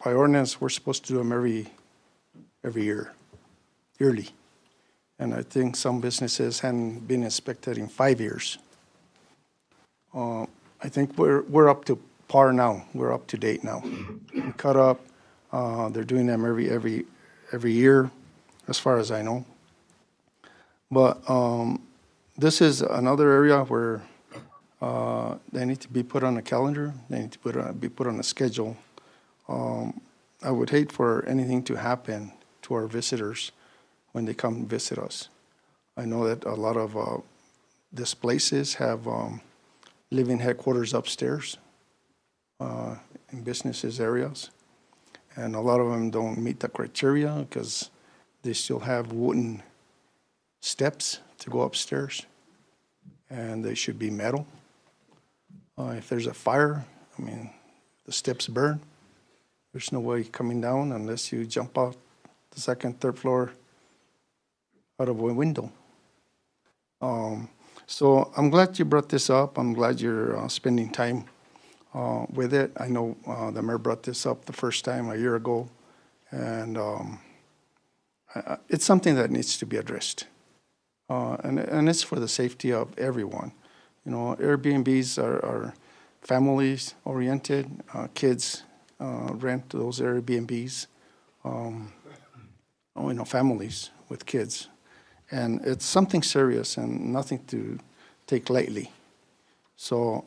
By ordinance, we're supposed to do them every year, yearly. And I think some businesses hadn't been inspected in 5 years. I think we're up to par now. We're up to date now. We caught up. They're doing them every year, as far as I know. But this is another area where they need to be put on a calendar. They need to be put on a schedule. I would hate for anything to happen to our visitors when they come visit us. I know that a lot of these places have living headquarters upstairs in businesses areas. And a lot of them don't meet the criteria because they still have wooden steps to go upstairs, and they should be metal. If there's a fire, the steps burn, There's no way coming down unless you jump out the second, third floor out of a window. So I'm glad you brought this up. I'm glad you're spending time with it. I know the mayor brought this up the first time a year ago, and it's something that needs to be addressed. And it's for the safety of everyone. You know, Airbnbs are families oriented. Kids rent those Airbnbs. You know, families with kids. And it's something serious and nothing to take lightly. So,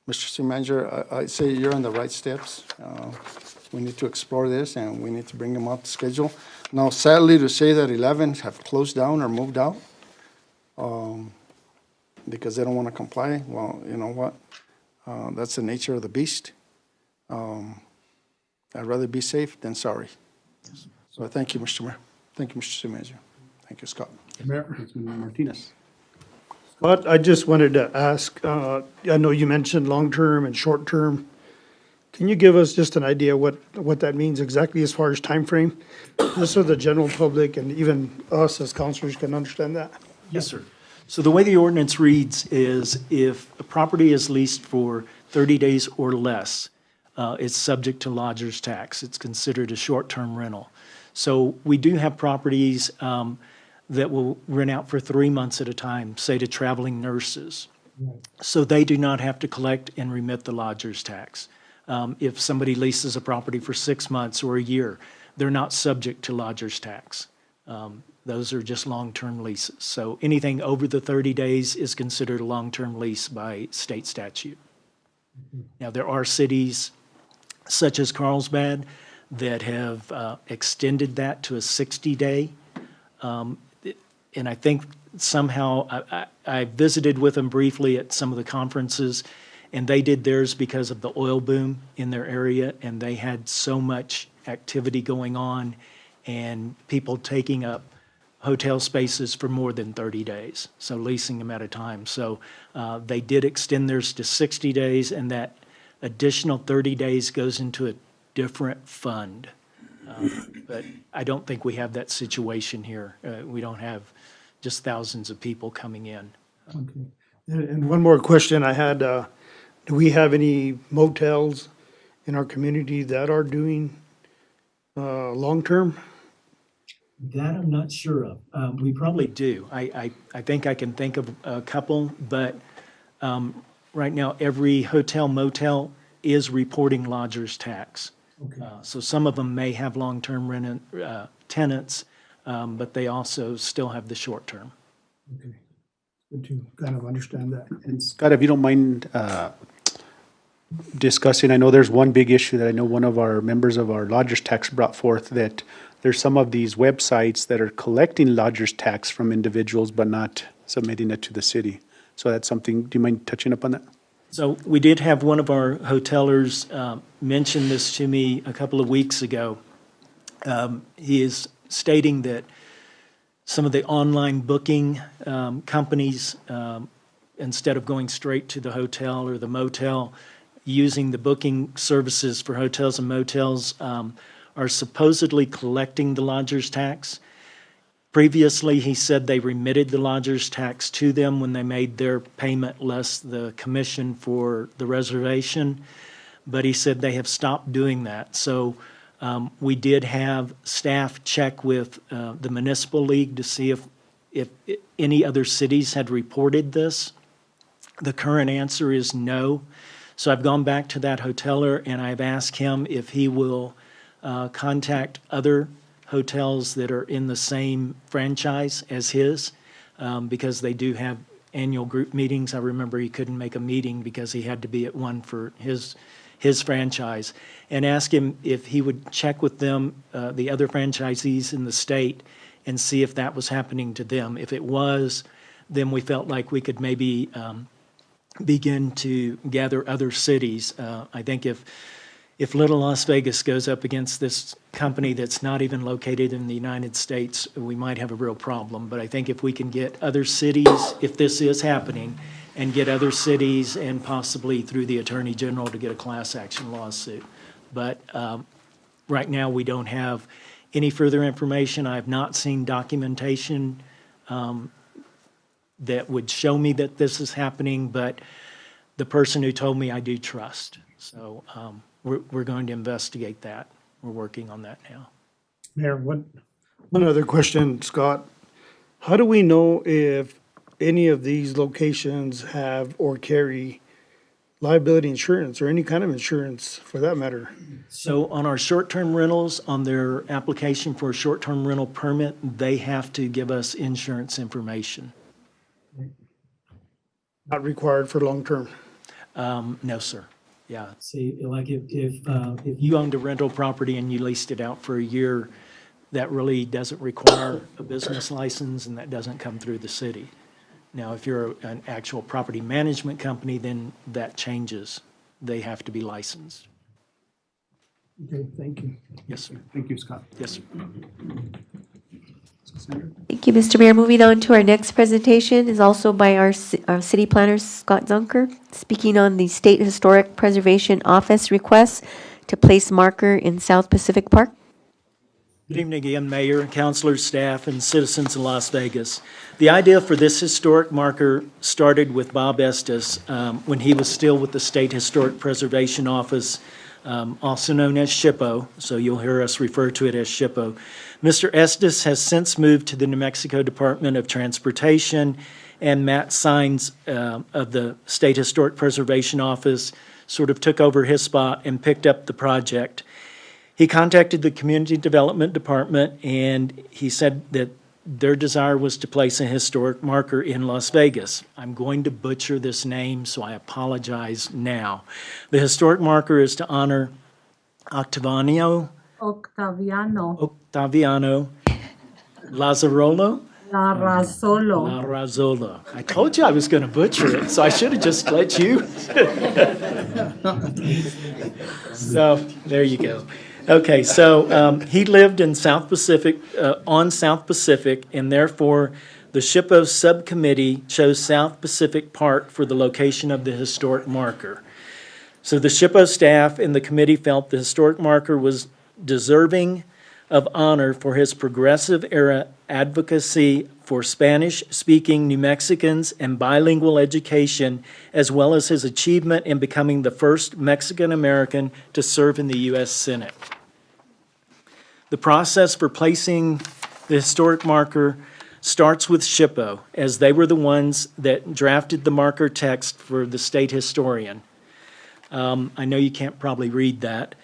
Mr. City Manager, I say you're on the right steps. We need to explore this and we need to bring them up to schedule. Now, sadly to say that 11 have closed down or moved out because they don't want to comply. Well, you know what? That's the nature of the beast. I'd rather be safe than sorry. So I thank you, Mr. Mayor. Thank you, Mr. City Manager. Thank you, Scott. Mayor, Councilman Martinez. But I just wanted to ask, I know you mentioned long-term and short-term. Can you give us just an idea what that means exactly as far as time frame, just so the general public and even us as counselors can understand that? Yes, sir. So the way the ordinance reads is if a property is leased for 30 days or less, it's subject to lodger's tax. It's considered a short-term rental. So we do have properties that will rent out for 3 months at a time, say to traveling nurses. So they do not have to collect and remit the lodger's tax. If somebody leases a property for 6 months or a year, they're not subject to lodger's tax. Those are just long-term leases. So anything over the 30 days is considered a long-term lease by state statute. Now, there are cities such as Carlsbad that have extended that to a 60-day. And I think somehow, I visited with them briefly at some of the conferences, and they did theirs because of the oil boom in their area, and they had so much activity going on and people taking up hotel spaces for more than 30 days, so leasing them at a time. So they did extend theirs to 60 days, and that additional 30 days goes into a different fund. But I don't think we have that situation here. We don't have just thousands of people coming in. Okay. And one more question I had, do we have any motels in our community that are doing long-term? That I'm not sure of. We probably do. I think I can think of a couple, but right now, every hotel motel is reporting lodger's tax. Okay. So some of them may have long-term tenants, but they also still have the short-term. Okay. Good to kind of understand that. And Scott, if you don't mind discussing, I know there's one big issue that I know one of our members of our lodger's tax brought forth, that there's some of these websites that are collecting lodger's tax from individuals but not submitting it to the city. So that's something, do you mind touching up on that? So we did have one of our hotelers mention this to me a couple of weeks ago. He is stating that some of the online booking companies, instead of going straight to the hotel or the motel, using the booking services for hotels and motels, are supposedly collecting the lodger's tax. Previously, he said they remitted the lodger's tax to them when they made their payment less the commission for the reservation, but he said they have stopped doing that. So we did have staff check with the municipal league to see if any other cities had reported this. The current answer is no. So I've gone back to that hoteler and I've asked him if he will contact other hotels that are in the same franchise as his, because they do have annual group meetings. I remember he couldn't make a meeting because he had to be at one for his franchise, and ask him if he would check with them, the other franchisees in the state, and see if that was happening to them. If it was, then we felt like we could maybe begin to gather other cities. I think if Little Las Vegas goes up against this company that's not even located in the United States, we might have a real problem. But I think if we can get other cities, if this is happening, and get other cities and possibly through the Attorney General to get a class action lawsuit, But right now, we don't have any further information. I have not seen documentation that would show me that this is happening, but the person who told me I do trust. So we're going to investigate that. We're working on that now. Mayor, one other question, Scott. How do we know if any of these locations have or carry liability insurance or any kind of insurance for that matter? So on our short-term rentals, on their application for a short-term rental permit, they have to give us insurance information. Not required for long-term? No, sir. Yeah, see, like if you owned a rental property and you leased it out for a year, that really doesn't require a business license and that doesn't come through the city. Now, if you're an actual property management company, then that changes. They have to be licensed. Okay, thank you. Yes, sir. Thank you, Scott. Yes, sir. Senator? Thank you, Mr. Mayor. Moving on to our next presentation is also by our city planner, Scott Zunker, speaking on the State Historic Preservation Office request to place marker in South Pacific Park. Good evening again, Mayor, councilors, staff, and citizens of Las Vegas. The idea for this historic marker started with Bob Estes when he was still with the State Historic Preservation Office, also known as SHPO, so you'll hear us refer to it as SHPO. Mr. Estes has since moved to the New Mexico Department of Transportation, and Matt Sines of the State Historic Preservation Office sort of took over his spot and picked up the project. He contacted the Community Development Department, and he said that their desire was to place a historic marker in Las Vegas. I'm going to butcher this name, so I apologize now. The historic marker is to honor Octaviano Lazzarolo. Larrazolo. I told you I was going to butcher it, so I should have just let you. So there you go. Okay, so he lived in South Pacific, on South Pacific, and therefore the SHPO subcommittee chose South Pacific Park for the location of the historic marker. So the SHPO staff and the committee felt the historic marker was deserving of honor for his progressive era advocacy for Spanish-speaking New Mexicans and bilingual education, as well as his achievement in becoming the first Mexican-American to serve in the U.S. Senate. The process for placing the historic marker starts with SHPO, as they were the ones that drafted the marker text for the state historian. I know you can't probably read that.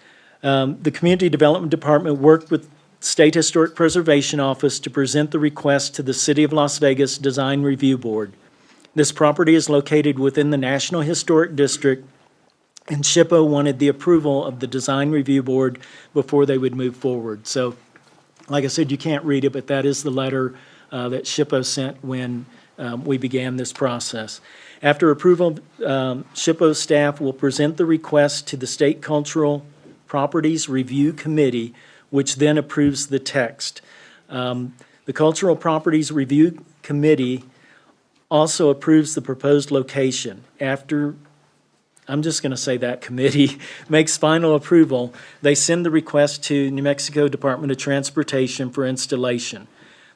The Community Development Department worked with State Historic Preservation Office to present the request to the City of Las Vegas Design Review Board. This property is located within the National Historic District, and SHPO wanted the approval of the Design Review Board before they would move forward. So, like I said, you can't read it, but that is the letter that SHPO sent when we began this process. After approval, SHPO staff will present the request to the State Cultural Properties Review Committee, which then approves the text. The Cultural Properties Review Committee also approves the proposed location. After, I'm just going to say that committee makes final approval, they send the request to New Mexico Department of Transportation for installation.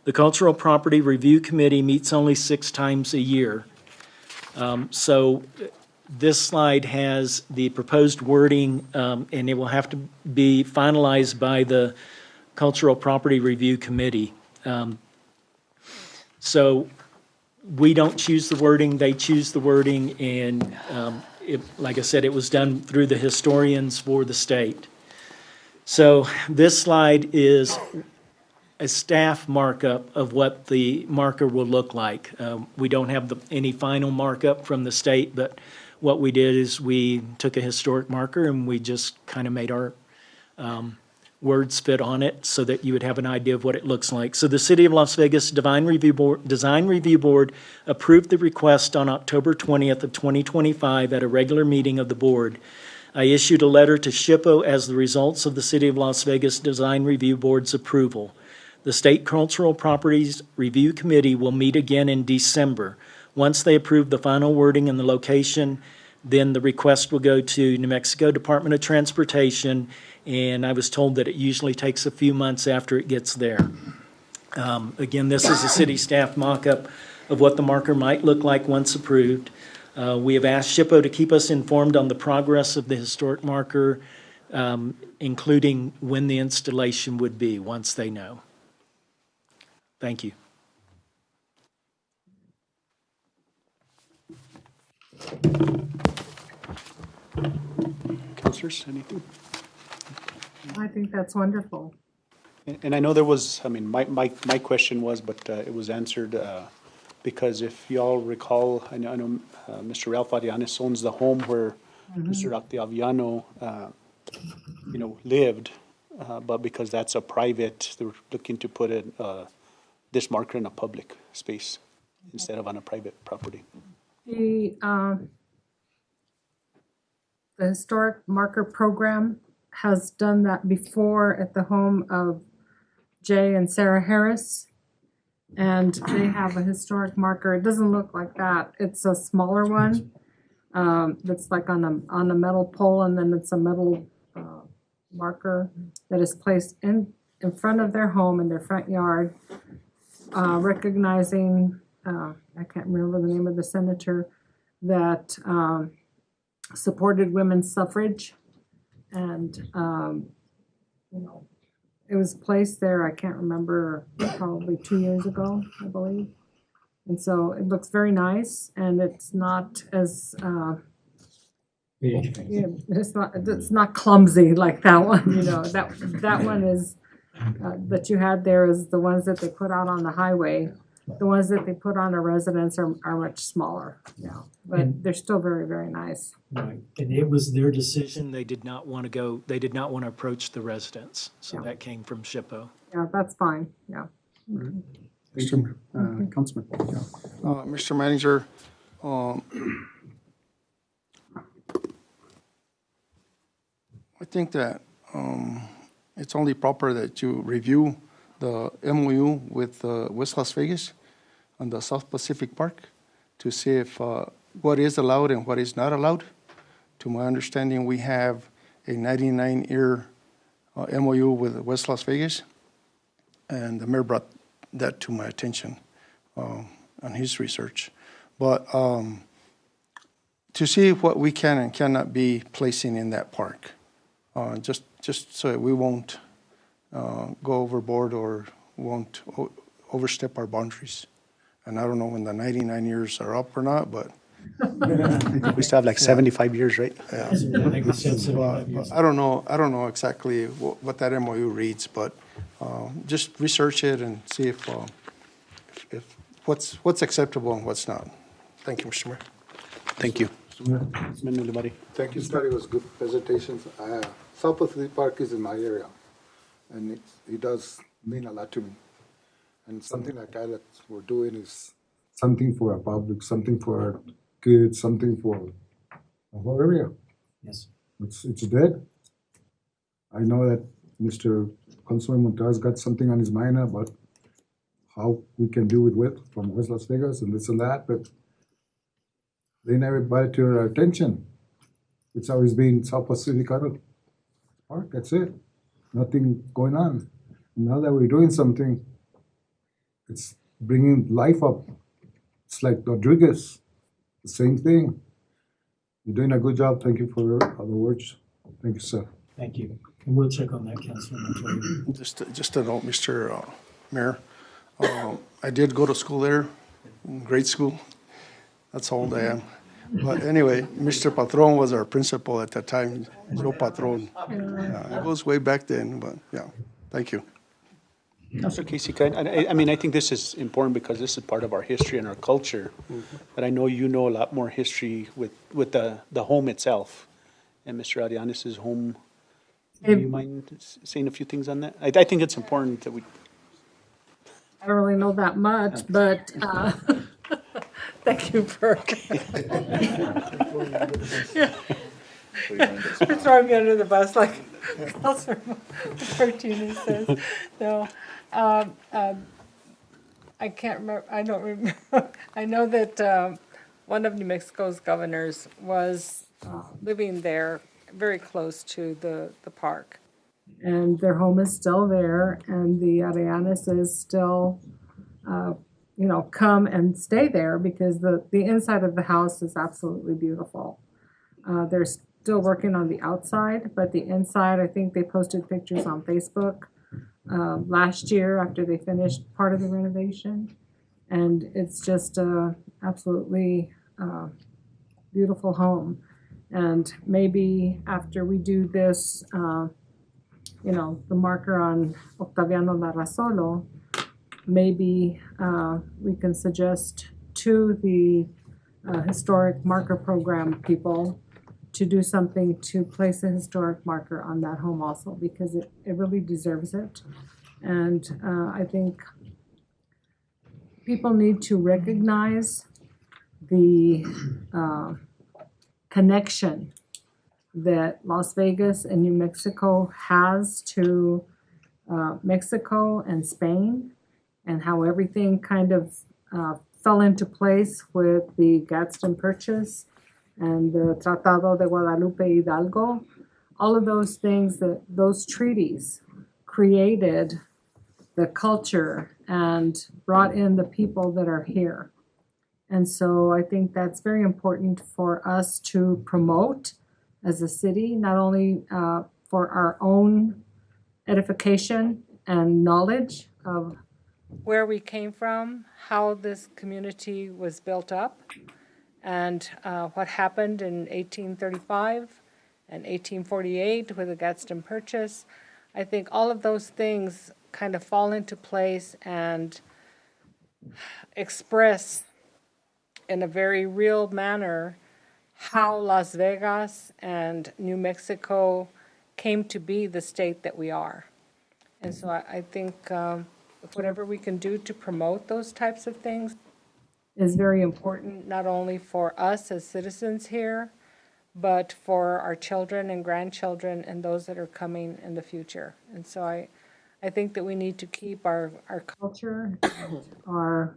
The Cultural Property Review Committee meets only 6 times a year. So this slide has the proposed wording, and it will have to be finalized by the Cultural Property Review Committee. So we don't choose the wording, they choose the wording, and like I said, it was done through the historians for the state. So this slide is a staff markup of what the marker will look like. We don't have any final markup from the state, but what we did is we took a historic marker and we just kind of made our words fit on it so that you would have an idea of what it looks like. So the City of Las Vegas Design Review Board approved the request on October 20th of 2025 at a regular meeting of the board. I issued a letter to SHPO as the results of the City of Las Vegas Design Review Board's approval. The State Cultural Properties Review Committee will meet again in December. Once they approve the final wording and the location, then the request will go to New Mexico Department of Transportation, and I was told that it usually takes a few months after it gets there. Again, this is a city staff mock-up of what the marker might look like once approved. We have asked SHPO to keep us informed on the progress of the historic marker, including when the installation would be, once they know. Thank you. Councilors, anything? I think that's wonderful. And I know there was, I mean, my question was, but it was answered, because if y'all recall, I know Mr. Ralph Arianes owns the home where Mr. Octaviano, lived, but because that's a private, they were looking to put it, this marker in a public space instead of on a private property. The Historic Marker Program has done that before at the home of Jay and Sarah Harris. And they have a historic marker. It doesn't look like that. It's a smaller one. That's like on a metal pole, and then it's a metal marker that is placed in front of their home, in their front yard, recognizing, I can't remember the name of the senator that supported women's suffrage. And, it was placed there, I can't remember, probably 2 years ago, I believe. And so it looks very nice, and it's not as, it's not clumsy like that one, that one is, that you had there is the ones that they put out on the highway. The ones that they put on a residence are much smaller, but they're still very, very nice. Right, and it was their decision. They did not want to approach the residents, so that came from SHPO. Yeah, that's fine, yeah. Councilman. Mr. Manager, I think that it's only proper that you review the MOU with West Las Vegas on the South Pacific Park to see if what is allowed and what is not allowed. To my understanding, we have a 99-year MOU with West Las Vegas, and the mayor brought that to my attention on his research. But to see what we can and cannot be placing in that park, just so that we won't go overboard or won't overstep our boundaries. And I don't know when the 99 years are up or not, but. We still have like 75 years, right? Yeah. I don't know exactly what that MOU reads, but just research it and see if what's acceptable and what's not. Thank you, Mr. Mayor. Thank you. Councilman Ulibarri. Thank you, Scott. It was good presentations. South Pacific Park is in my area, and it does mean a lot to me. And something like that we're doing is something for our public, something for our kids, something for the whole area. Yes. It's dead. I know that Mr. Councilman Montas got something on his mind about how we can do with from West Las Vegas and this and that, but they never brought it to our attention. It's always been South Pacific Park, that's it. Nothing going on. Now that we're doing something, it's bringing life up. It's like Rodriguez, the same thing. You're doing a good job. Thank you for the words. Thank you, sir. Thank you. And we'll check on that, Councilman. Just a note, Mr. Mayor, I did go to school there, grade school. That's how old I am. But anyway, Mr. Patron was our principal at that time, Joe Patron. It goes way back then, but yeah, thank you. Councilor Casey, I think this is important because this is part of our history and our culture. But I know you know a lot more history with the home itself and Mr. Arianes' home. Do you mind saying a few things on that? I think it's important that we. I don't really know that much, but thank you for for throwing me under the bus like Councilor Martinez says. No, I can't remember. I don't remember. I know that one of New Mexico's governors was living there, very close to the park. And their home is still there, and the Arellanes still, come and stay there because the inside of the house is absolutely beautiful. They're still working on the outside, but the inside, I think they posted pictures on Facebook last year after they finished part of the renovation. And it's just a absolutely beautiful home. And maybe after we do this, the marker on Octaviano Larrazolo, maybe we can suggest to the historic marker program people to do something to place a historic marker on that home also, because it really deserves it. And I think people need to recognize the connection that Las Vegas and New Mexico has to Mexico and Spain, and how everything kind of fell into place with the Gadsden Purchase and the Tratado de Guadalupe Hidalgo. All of those things, those treaties created the culture and brought in the people that are here. And so I think that's very important for us to promote as a city, not only for our own edification and knowledge of where we came from, how this community was built up, and what happened in 1835 and 1848 with the Gadsden Purchase. I think all of those things kind of fall into place and express in a very real manner how Las Vegas and New Mexico came to be the state that we are. And so I think whatever we can do to promote those types of things is very important, not only for us as citizens here, but for our children and grandchildren and those that are coming in the future. And so I think that we need to keep our culture, our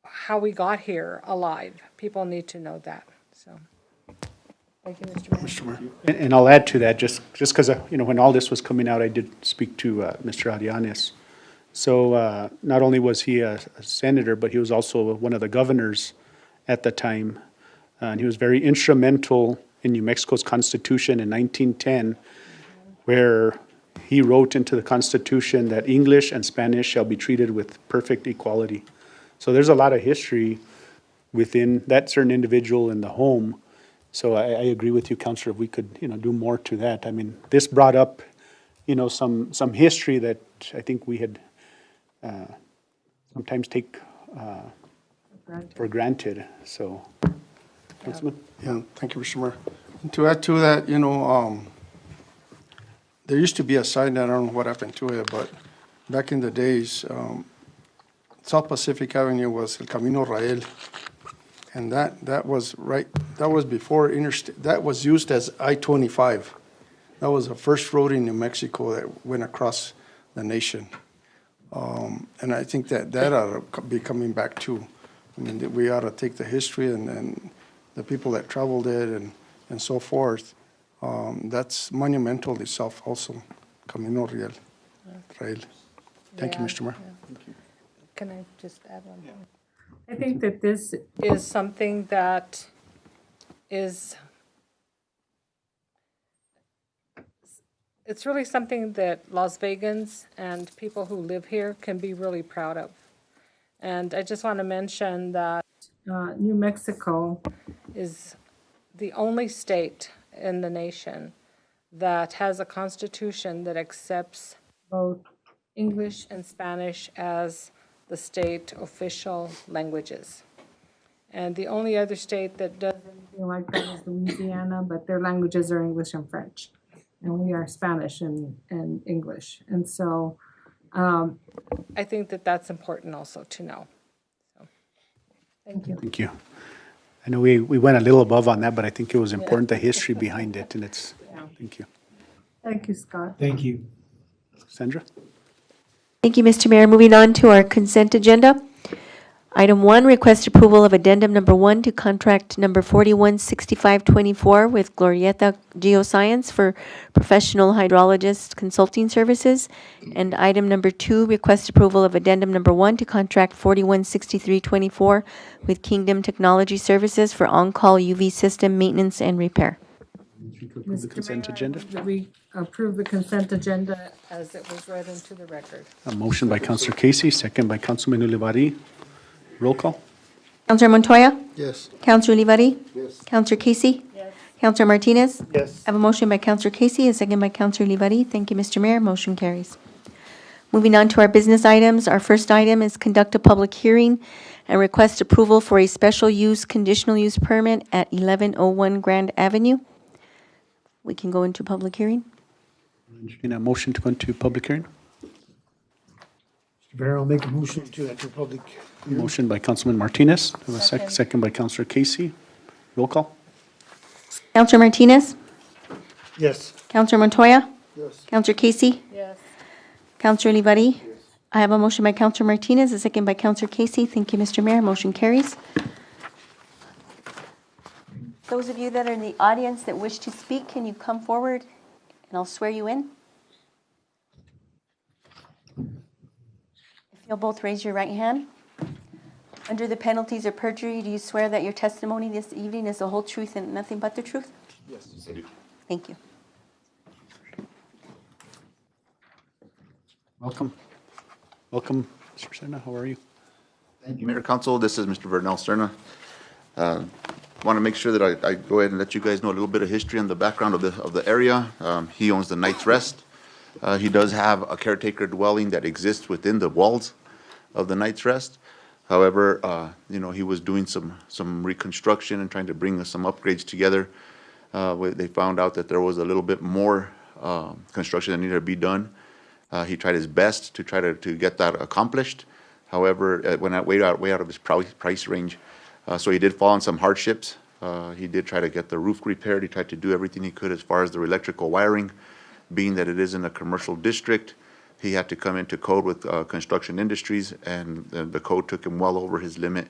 how we got here alive. People need to know that. So, thank you, Mr. Mayor. And I'll add to that, just because, when all this was coming out, I did speak to Mr. Arianes. So not only was he a senator, but he was also one of the governors at the time. And he was very instrumental in New Mexico's Constitution in 1910, where he wrote into the Constitution that English and Spanish shall be treated with perfect equality. So there's a lot of history within that certain individual in the home. So I agree with you, Counselor, if we could, do more to that. I mean, this brought up, some history that I think we had sometimes take for granted. So, Councilman? Yeah, thank you, Mr. Mayor. And to add to that, there used to be a sign, I don't know what happened to it, but back in the days, South Pacific Avenue was El Camino Rael. And that was before interstate, that was used as I-25. That was the first road in New Mexico that went across the nation. And I think that ought to be coming back too. I mean, that we ought to take the history and the people that traveled it and so forth. That's monumental itself also, Camino Rael. Thank you, Mr. Mayor. Can I just add one thing? I think that this is something that is, it's really something that Las Vegans and people who live here can be really proud of. And I just want to mention that New Mexico is the only state in the nation that has a constitution that accepts both English and Spanish as the state official languages. And the only other state that does anything like that is Louisiana, but their languages are English and French. And we are Spanish and English. And so I think that that's important also to know. So, thank you. Thank you. I know we went a little above on that, but I think it was important, the history behind it, and it's, thank you. Thank you, Scott. Thank you. Sandra? Thank you, Mr. Mayor. Moving on to our consent agenda. Item 1, request approval of addendum number 1 to contract number 416524 with Glorieta Geoscience for professional hydrologist consulting services. And item number 2, request approval of addendum number 1 to contract 416324 with Kingdom Technology Services for on-call UV system maintenance and repair. The consent agenda. That we approve the consent agenda as it was read into the record. A motion by Counselor Casey, second by Councilman Olivari. Roll call. Counselor Montoya? Yes. Counselor Olivari? Yes. Counselor Casey? Yes. Counselor Martinez? Yes. I have a motion by Counselor Casey, a second by Counselor Olivari. Thank you, Mr. Mayor. Motion carries. Moving on to our business items. Our first item is conduct a public hearing and request approval for a special use conditional use permit at 1101 Grand Avenue. We can go into public hearing. In a motion to go into public hearing. Mr. Mayor, I'll make a motion to enter public hearing. Motion by Councilman Martinez. I have a second by Counselor Casey. Roll call. Counselor Martinez? Yes. Counselor Montoya? Yes. Counselor Casey? Yes. Counselor Olivari? I have a motion by Counselor Martinez, a second by Counselor Casey. Thank you, Mr. Mayor. Motion carries. Those of you that are in the audience that wish to speak, can you come forward and I'll swear you in? If you'll both raise your right hand. Under the penalties of perjury, do you swear that your testimony this evening is the whole truth and nothing but the truth? Yes, I do. Thank you. Welcome. Welcome, Mr. Serna. How are you? Thank you, Mayor Council. This is Mr. Vernel Serna. Want to make sure that I go ahead and let you guys know a little bit of history and the background of the area. He owns the Knight's Rest. He does have a caretaker dwelling that exists within the walls of the Knight's Rest. However, he was doing some reconstruction and trying to bring some upgrades together. They found out that there was a little bit more construction that needed to be done. He tried his best to try to get that accomplished. However, it went way out of his price range. So he did fall on some hardships. He did try to get the roof repaired. He tried to do everything he could as far as the electrical wiring. Being that it is in a commercial district, he had to come into code with construction industries, and the code took him well over his limit,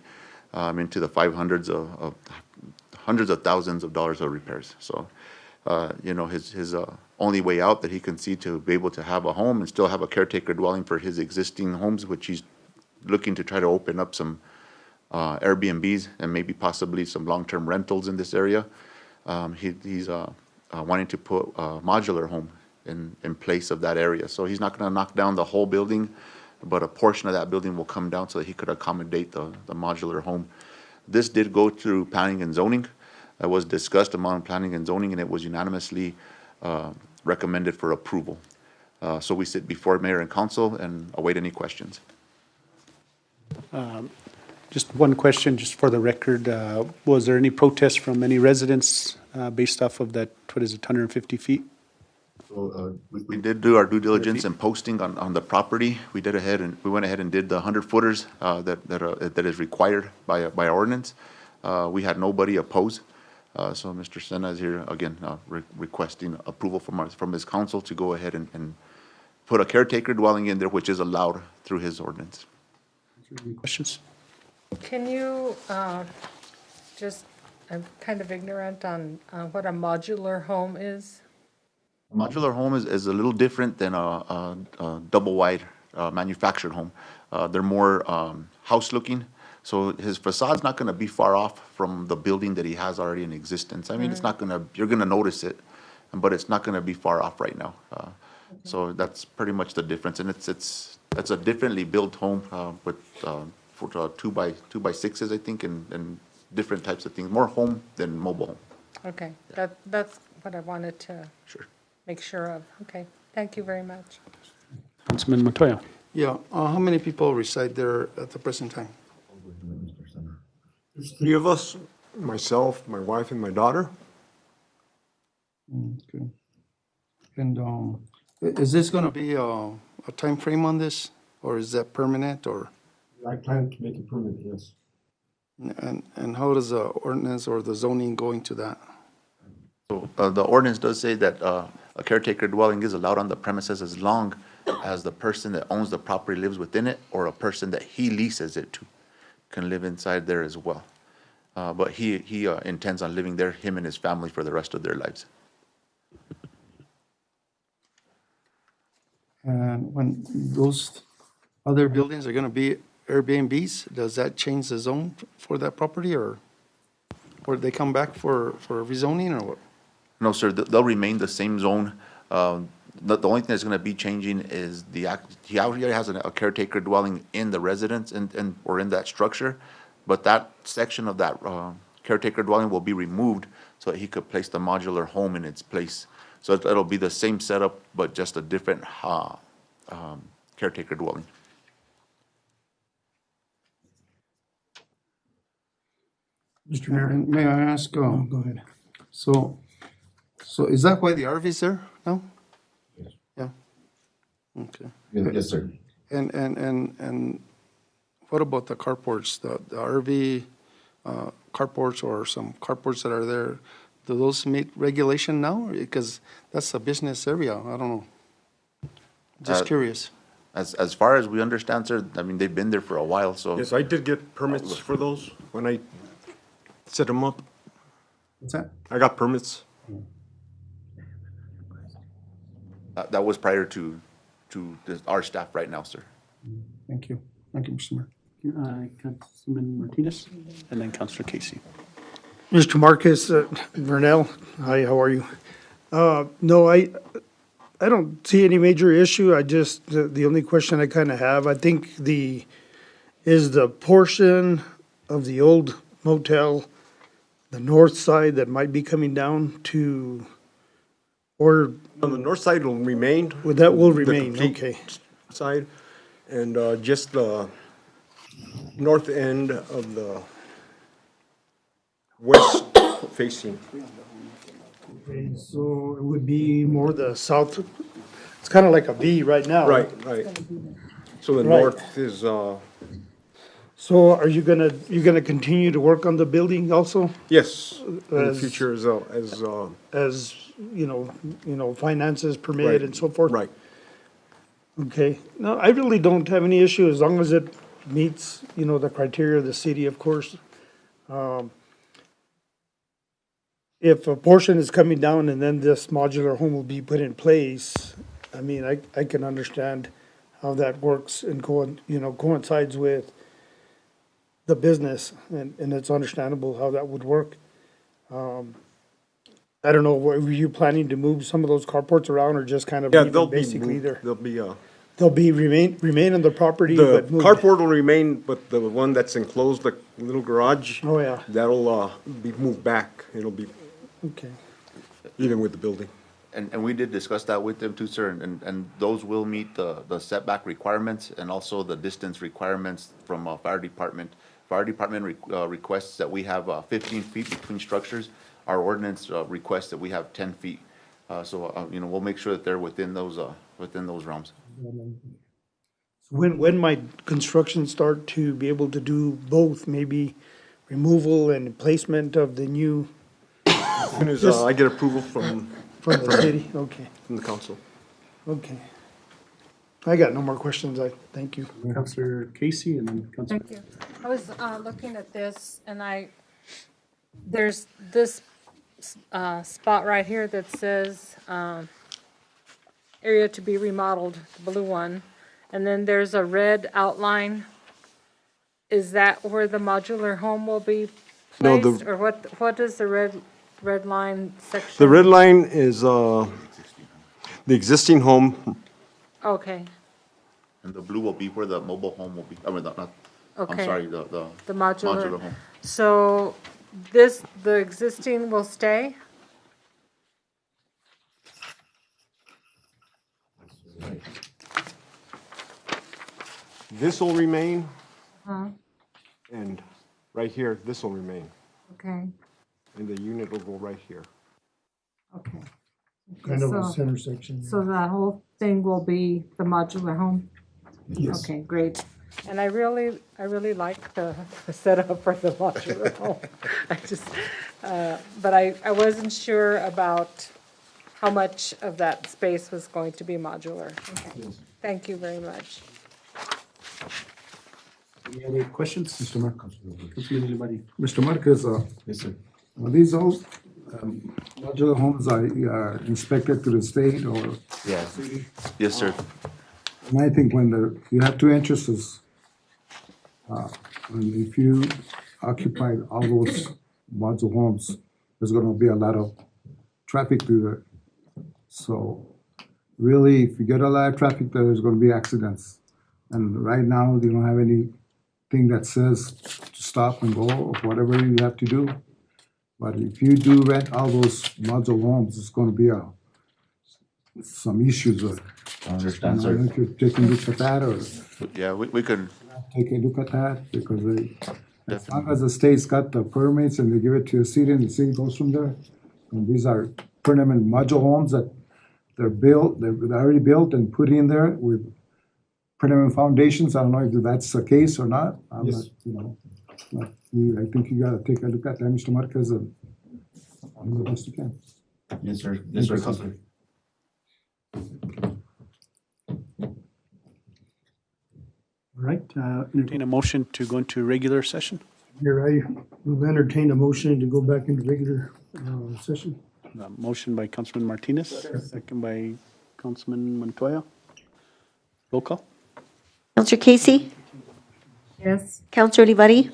into the hundreds of thousands of dollars of repairs. So, his only way out that he can see to be able to have a home and still have a caretaker dwelling for his existing homes, which he's looking to try to open up some Airbnbs and maybe possibly some long-term rentals in this area. He's wanting to put a modular home in place of that area. So he's not going to knock down the whole building, but a portion of that building will come down so that he could accommodate the modular home. This did go through planning and zoning. It was discussed among planning and zoning, and it was unanimously recommended for approval. So we sit before mayor and council and await any questions. Just one question, just for the record. Was there any protest from any residents based off of that, 150 feet? So we did do our due diligence and posting on the property. We went ahead and did the 100 footers that is required by ordinance. We had nobody oppose. So Mr. Sena is here again requesting approval from his council to go ahead and put a caretaker dwelling in there, which is allowed through his ordinance. Any questions? Can you I'm kind of ignorant on what a modular home is? A modular home is a little different than a double-wide manufactured home. They're more house looking, so his facade's not going to be far off from the building that he has already in existence. I mean, it's not going to, you're going to notice it, but it's not going to be far off right now. So that's pretty much the difference, and it's a differently built home with for 2 by 6s, I think, and different types of things. More home than mobile home. Okay, that's what I wanted to make sure of. Okay, thank you very much. Councilman Montoya. Yeah, how many people reside there at the present time? There's 3 of us, myself, my wife, and my daughter. Okay. And is this going to be a time frame on this, or is that permanent, or? I plan to make it permanent, yes. And how does the ordinance or the zoning go into that? So the ordinance does say that a caretaker dwelling is allowed on the premises as long as the person that owns the property lives within it, or a person that he leases it to can live inside there as well. But he intends on living there, him and his family, for the rest of their lives. And when those other buildings are gonna be Airbnbs, does that change the zone for that property, or they come back for rezoning, or what? No, sir, they'll remain the same zone. The only thing that's gonna be changing is he already has a caretaker dwelling in the residence and or in that structure, but that section of that caretaker dwelling will be removed so that he could place the modular home in its place. So it'll be the same setup, but just a different caretaker dwelling. Mr. Mayor, And may I ask, go ahead. so is that why the RV's there now? Yeah. Okay. Yes, sir. And what about the carports, the RV carports, or some carports that are there? Do those meet regulation now? Because that's a business area. I don't know. Just curious. As far as we understand, sir, I mean, they've been there for a while, so. Yes, I did get permits for those when I set them up. What's that? I got permits. That was prior to our staff right now, sir. Thank you. Thank you, Mr. Mayor. Councilman Martinez, and then Councilor Casey. Mr. Marcus, Vernell, hi, how are you? No, I don't see any major issue. I just, the only question I kind of have, I think is the portion of the old motel, the north side that might be coming down to, or On the north side will remain. that will the remain, complete okay. Side, and just the north end of the west facing. Okay, so it would be more the south, it's kind of like a V right now. Right. So the Right. north is, So are you gonna continue to work on the building also? yes, in the As- future As, you know, finances permit and so forth? right. Okay, no, I really don't have any issue as long as it meets, you know, the criteria of the city, of course. If a portion is coming down and then this modular home will be put in place, I mean, I can understand how that works and coincides with the business, and it's understandable how that would work. I don't know, were you planning to move some of those carports around or just kind of Yeah, leave they'll them be basically moved. there? They'll be, Remain on the property, the but moved? carport will remain, but the one that's enclosed, the little garage, Oh, yeah, that'll be moved back. It'll be okay. even with the building. And we did discuss that with them too, sir, and those will meet the setback requirements and also the distance requirements from fire department. Fire department requests that we have 15 feet between structures. Our ordinance requests that we have 10 feet. So, you know, we'll make sure that they're within those realms. When might construction start to be able to do both, maybe removal and placement of the new As soon as Just- I get approval from from the city? Okay, the council. okay. I got no more questions, thank you. Councilor Casey, and then Councilor. Thank you. I was looking at this, and there's this spot right here that says area to be remodeled, the blue one, and then there's a red outline. Is that where the modular home will be No, placed? Or what is the red line section? The red line is the existing home. Okay, And the blue will be where the mobile home will be, I mean, not, I'm okay. sorry, the The modular modular. home. So the existing will stay? This will remain, Huh, and right here, this will remain. okay, And the unit will go right here. okay. Kind of a So- center section. So that whole thing will be the modular home? Yes. Okay, great. And I really like the setup for the modular home. I just, but I wasn't sure about how much of that space was going to be modular. Okay. Thank you very much. Any other questions? Mr. Marcos. Councilman Livari. Mr. Marcos, Yes, sir. these all modular homes are inspected to the state or Yes. Yes, sir. And I think when you have two entrances, and if you occupy all those modular homes, there's gonna be a lot of traffic through there. So really, if you get a lot of traffic there, there's gonna be accidents. And right now, they don't have anything that says to stop and go or whatever you have to do. But if you do rent all those modular homes, it's gonna be some issues with it. I understand, I don't know sir. if you're taking a look at that or Yeah, we could, take a look at that because as long as the state's got the permits and they give it to the city and the city goes from there. And these are permanent module homes that they're already built and put in there with permanent foundations. I don't know if that's the case or not. I'm not, but I think you gotta take a look at that, Mr. Marquez, and do the best you can. yes, sir. Yes, sir, Counselor. All right, entertain a motion to go into regular session. Here, I will entertain a motion to go back into regular session. Motion by Councilman Martinez, second by Councilman Montoya. Roll call. Counselor Casey? Yes. Counselor Olivari?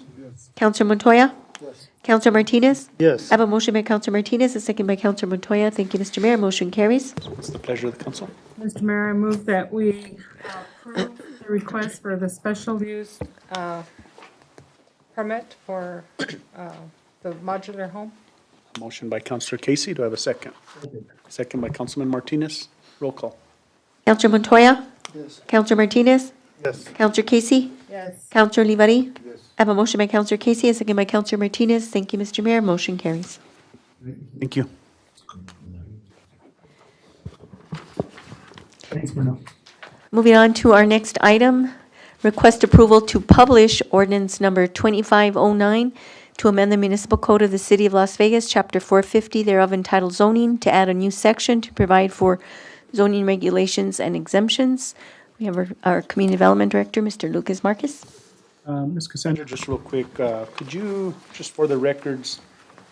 Counselor Montoya? Yes. Counselor Martinez? Yes. I have a motion by Counselor Martinez, a second by Counselor Montoya. Thank you, Mr. Mayor. Motion carries. What's the pleasure of the council? Mr. Mayor, I move that we approve the request for the special use permit for the modular home. Motion by Councilor Casey. Do I have a second? Second by Councilman Martinez. Roll call. Counselor Montoya? Yes. Counselor Martinez? Yes. Counselor Casey? Yes. Counselor Olivari? Yes. I have a motion by Counselor Casey, a second by Counselor Martinez. Thank you, Mr. Mayor. Motion carries. Thank you. Thanks, Bruno. Moving on to our next item, request approval to publish ordinance number 2509 to amend the municipal code of the City of Las Vegas, Chapter 450 thereof entitled zoning, to add a new section to provide for zoning regulations and exemptions. We have our Community Development Director, Mr. Lucas Marquez. Ms. Cassandra, just real quick, could you, just for the records,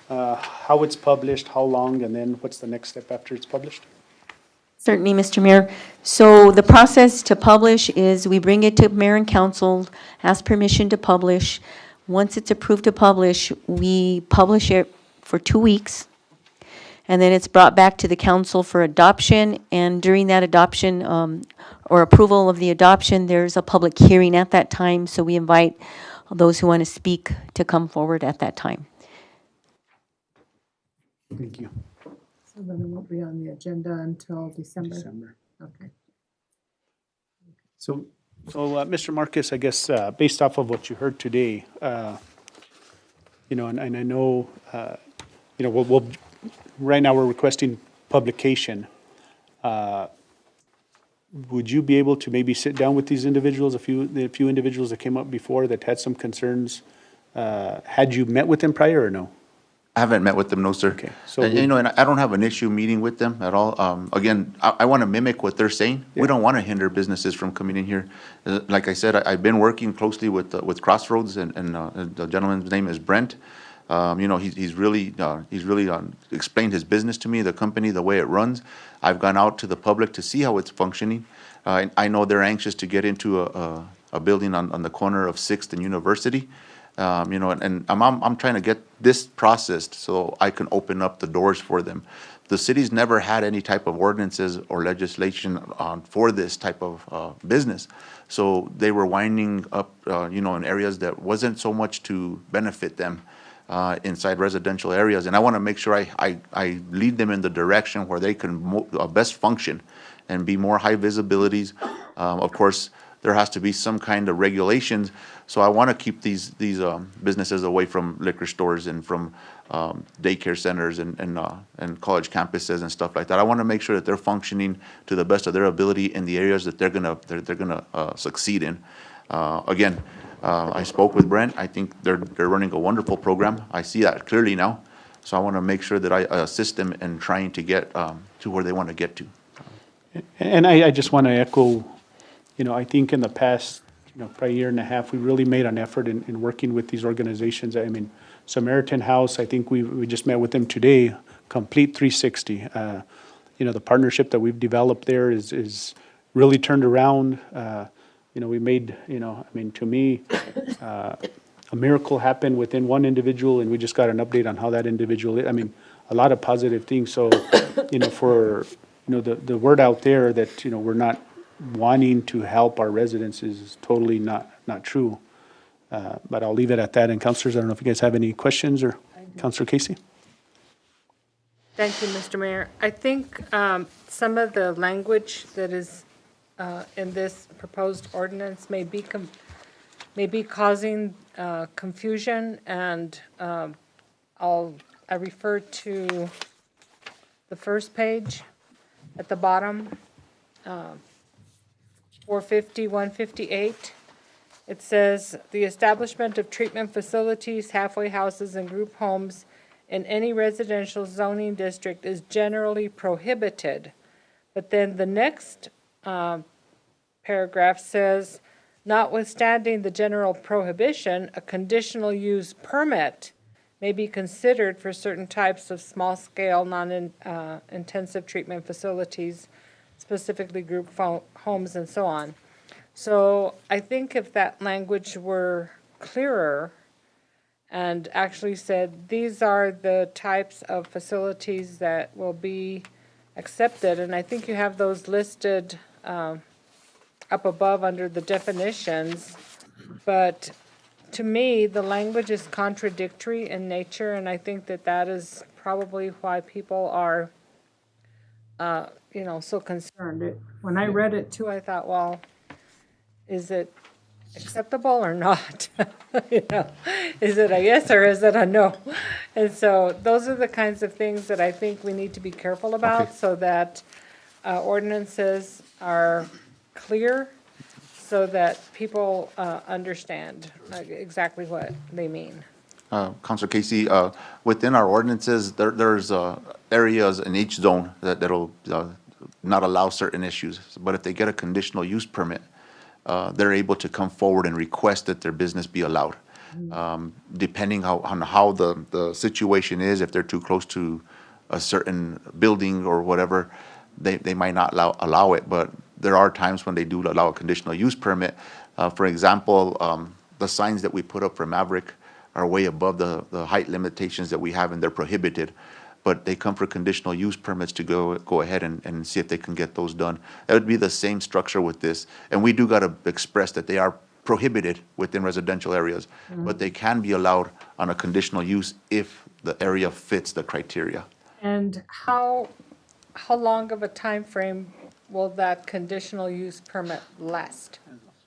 how it's published, how long, and then what's the next step after it's published? Certainly, Mr. Mayor. So the process to publish is we bring it to mayor and council, ask permission to publish. Once it's approved to publish, we publish it for 2 weeks. And then it's brought back to the council for adoption. And during that adoption, or approval of the adoption, there's a public hearing at that time. So we invite those who want to speak to come forward at that time. Thank you. So then it won't be on the agenda until December. December. Okay. So, Mr. Marcus, I guess, based off of what you heard today, and I know, we'll right now we're requesting publication. Would you be able to maybe sit down with these individuals, the few individuals that came up before that had some concerns? Had you met with them prior or no? I haven't met with them, no, sir. Okay, so And I don't have an issue meeting with them at all. Again, I want to mimic what they're saying. We don't want to hinder businesses from coming in here. Like I said, I've been working closely with Crossroads, and the gentleman's name is Brent. He's really explained his business to me, the company, the way it runs. I've gone out to the public to see how it's functioning. I know they're anxious to get into a building on the corner of 6th and University. And I'm trying to get this processed so I can open up the doors for them. The city's never had any type of ordinances or legislation for this type of business. So they were winding up, in areas that wasn't so much to benefit them inside residential areas. And I want to make sure I lead them in the direction where they can best function and be more high visibilities. Of course, there has to be some kind of regulations. So I want to keep these businesses away from liquor stores and from daycare centers and college campuses and stuff like that. I want to make sure that they're functioning to the best of their ability in the areas that they're gonna succeed in. Again, I spoke with Brent. I think they're running a wonderful program. I see that clearly now. So I want to make sure that I assist them in trying to get to where they want to get to. And I just want to echo, I think in the past, probably a year and a half, we really made an effort in working with these organizations. I mean, Samaritan House, I think we just met with them today, complete 360. The partnership that we've developed there is really turned around. We made, to me, a miracle happened within one individual, and we just got an update on how that individual, a lot of positive things. So, for, the word out there that, we're not wanting to help our residents is totally not true. But I'll leave it at that. And councilors, I don't know if you guys have any questions, or Councilor Casey? Thank you, Mr. Mayor. I think some of the language that is in this proposed ordinance may be causing confusion, and I refer to the first page at the bottom, 450, 158. It says, "The establishment of treatment facilities, halfway houses, and group homes in any residential zoning district is generally prohibited." But then the next paragraph says, "Notwithstanding the general prohibition, a conditional use permit may be considered for certain types of small-scale, non-intensive treatment facilities, specifically group homes and so on." So I think if that language were clearer and actually said, these are the types of facilities that will be accepted, and I think you have those listed up above under the definitions, but to me, the language is contradictory in nature, and I think that is probably why people are, so concerned. When I read it too, I thought, well, is it acceptable or not? Is it a yes or is it a no? And so those are the kinds of things that I think we need to be careful about, so that ordinances are clear, so that people understand exactly what they mean. Councilor Casey, within our ordinances, there's areas in each zone that'll not allow certain issues. But if they get a conditional use permit, they're able to come forward and request that their business be allowed. Depending on how the situation is, if they're too close to a certain building or whatever, they might not allow it. But there are times when they do allow a conditional use permit. For example, the signs that we put up for Maverick are way above the height limitations that we have, and they're prohibited. But they come for conditional use permits to go ahead and see if they can get those done. That would be the same structure with this. And we do got to express that they are prohibited within residential areas, but they can be allowed on a conditional use if the area fits the criteria. And how long of a time frame will that conditional use permit last?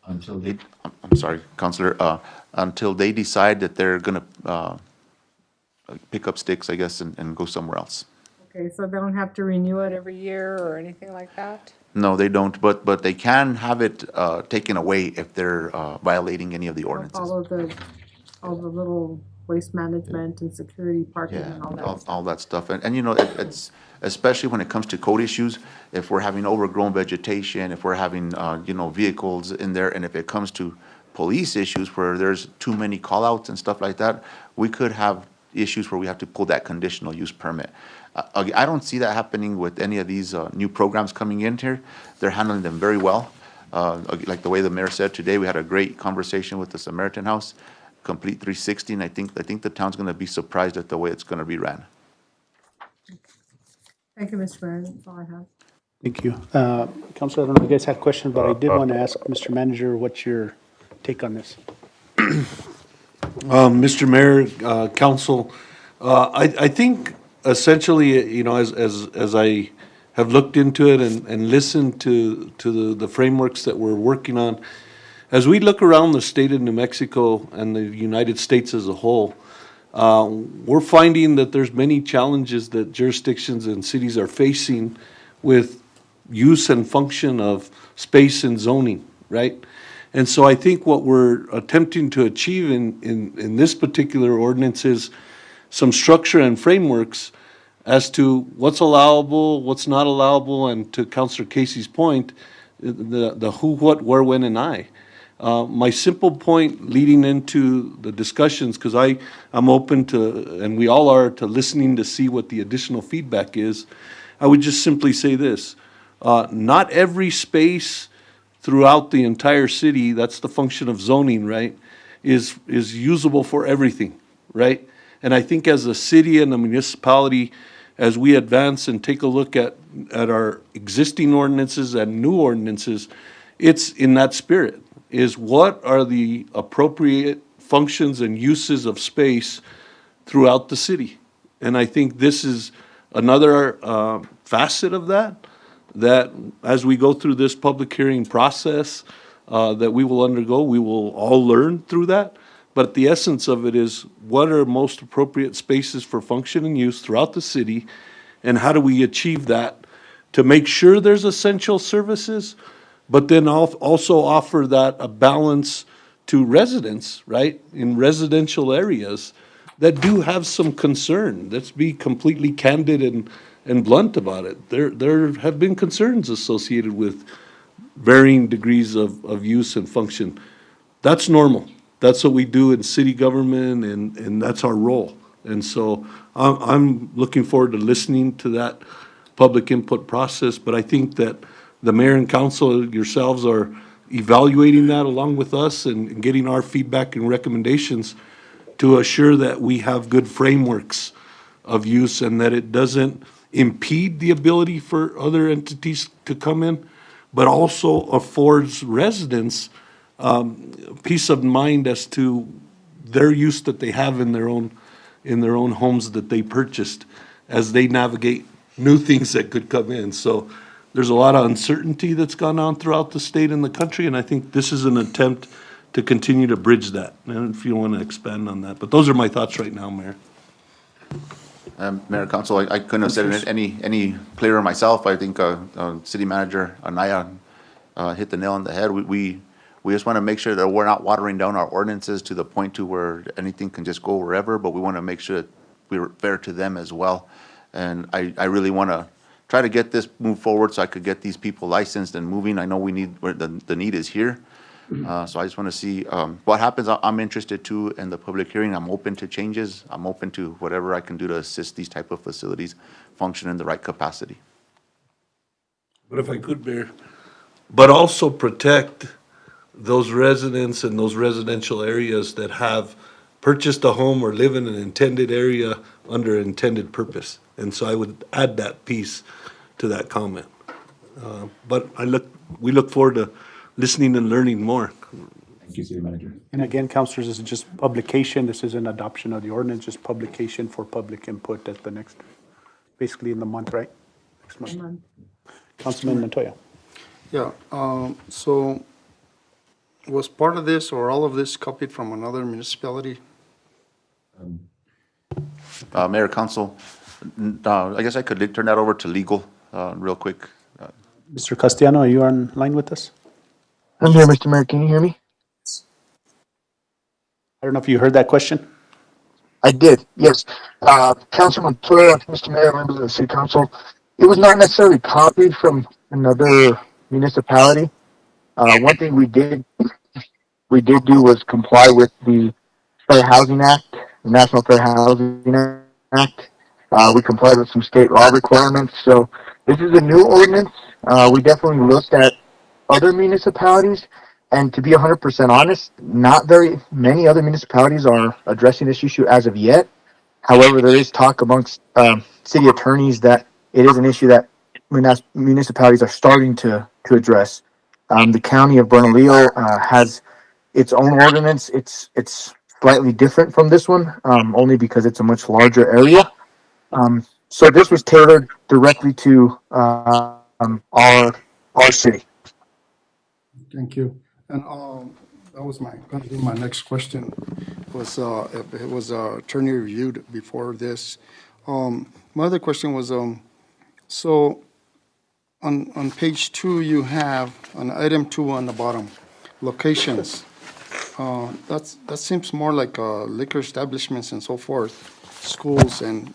Until they, I'm sorry, Councilor, until they decide that they're going to pick up sticks, I guess, and go somewhere else. Okay, so they don't have to renew it every year or anything like that? No, they don't, but they can have it taken away if they're violating any of the ordinances. All the little waste management and security parking and all that stuff. All that stuff. And it's, especially when it comes to code issues, if we're having overgrown vegetation, if we're having, vehicles in there, and if it comes to police issues where there's too many call-outs and stuff like that, we could have issues where we have to pull that conditional use permit. I don't see that happening with any of these new programs coming in here. They're handling them very well. Like the way the mayor said today, we had a great conversation with the Samaritan House, complete 360, and I think the town's going to be surprised at the way it's going to be ran. Thank you, Mr. Mayor. That's all I have. Thank you. Councilor, I don't know if you guys had questions, but I did want to ask Mr. Manager, what's your take on this? Mr. Mayor, Council, I think essentially, as I have looked into it and listened to the frameworks that we're working on, as we look around the state of New Mexico and the United States as a whole, we're finding that there's many challenges that jurisdictions and cities are facing with use and function of space and zoning, right? And so I think what we're attempting to achieve in this particular ordinance is some structure and frameworks as to what's allowable, what's not allowable, and to Councilor Casey's point, the who, what, where, when, and I. My simple point leading into the discussions, because I'm open to, and we all are, to listening to see what the additional feedback is, I would just simply say this. Not every space throughout the entire city, that's the function of zoning, right, is usable for everything, right? And I think as a city and a municipality, as we advance and take a look at our existing ordinances and new ordinances, it's in that spirit, is what are the appropriate functions and uses of space throughout the city? And I think this is another facet of that as we go through this public hearing process that we will undergo, we will all learn through that. But the essence of it is, what are most appropriate spaces for function and use throughout the city, and how do we achieve that to make sure there's essential services, but then also offer that a balance to residents, right, in residential areas that do have some concern. Let's be completely candid and blunt about it. There have been concerns associated with varying degrees of use and function. That's normal. That's what we do in city government, and that's our role. And so I'm looking forward to listening to that public input process, but I think that the mayor and council yourselves are evaluating that along with us and getting our feedback and recommendations to assure that we have good frameworks of use and that it doesn't impede the ability for other entities to come in, but also affords residents peace of mind as to their use that they have in their own homes that they purchased as they navigate new things that could come in. So there's a lot of uncertainty that's gone on throughout the state and the country, and I think this is an attempt to continue to bridge that. And if you want to expand on that, but those are my thoughts right now, Mayor. Mayor, Council, I couldn't have said it any clearer myself. I think City Manager Anaya hit the nail on the head. We just want to make sure that we're not watering down our ordinances to the point to where anything can just go wherever, but we want to make sure that we're fair to them as well. And I really want to try to get this moved forward so I could get these people licensed and moving. I know we need, the need is here. So I just want to see what happens. I'm interested too in the public hearing. I'm open to changes. I'm open to whatever I can do to assist these type of facilities function in the right capacity. But if I could, Mayor, but also protect those residents in those residential areas that have purchased a home or live in an intended area under intended purpose. And so I would add that piece to that comment. But we look forward to listening and learning more. Thank you, City Manager. And again, councilors, this is just publication. This isn't adoption of the ordinance, just publication for public input at the next, basically in the month, right? Next month. Councilman Montoya. Yeah, so was part of this or all of this copied from another municipality? Mayor, Council, I guess I could turn that over to legal real quick. Mr. Castellano, are you online with us? I'm here, Mr. Mayor. Can you hear me? I don't know if you heard that question. I did, yes. Councilman Montoya, Mr. Mayor, members of the City Council, it was not necessarily copied from another municipality. One thing we did do was comply with the Fair Housing Act, the National Fair Housing Act. We complied with some state law requirements. So this is a new ordinance. We definitely looked at other municipalities, and to be 100% honest, not very many other municipalities are addressing this issue as of yet. However, there is talk amongst city attorneys that it is an issue that municipalities are starting to address. The county of Bernalillo has its own ordinance. It's slightly different from this one, only because it's a much larger area. So this was tailored directly to our city. Thank you. And that was going to be my next question. It was attorney reviewed before this. My other question was, so on page 2 you have on item 2 on the bottom, locations. That seems more like liquor establishments and so forth, schools and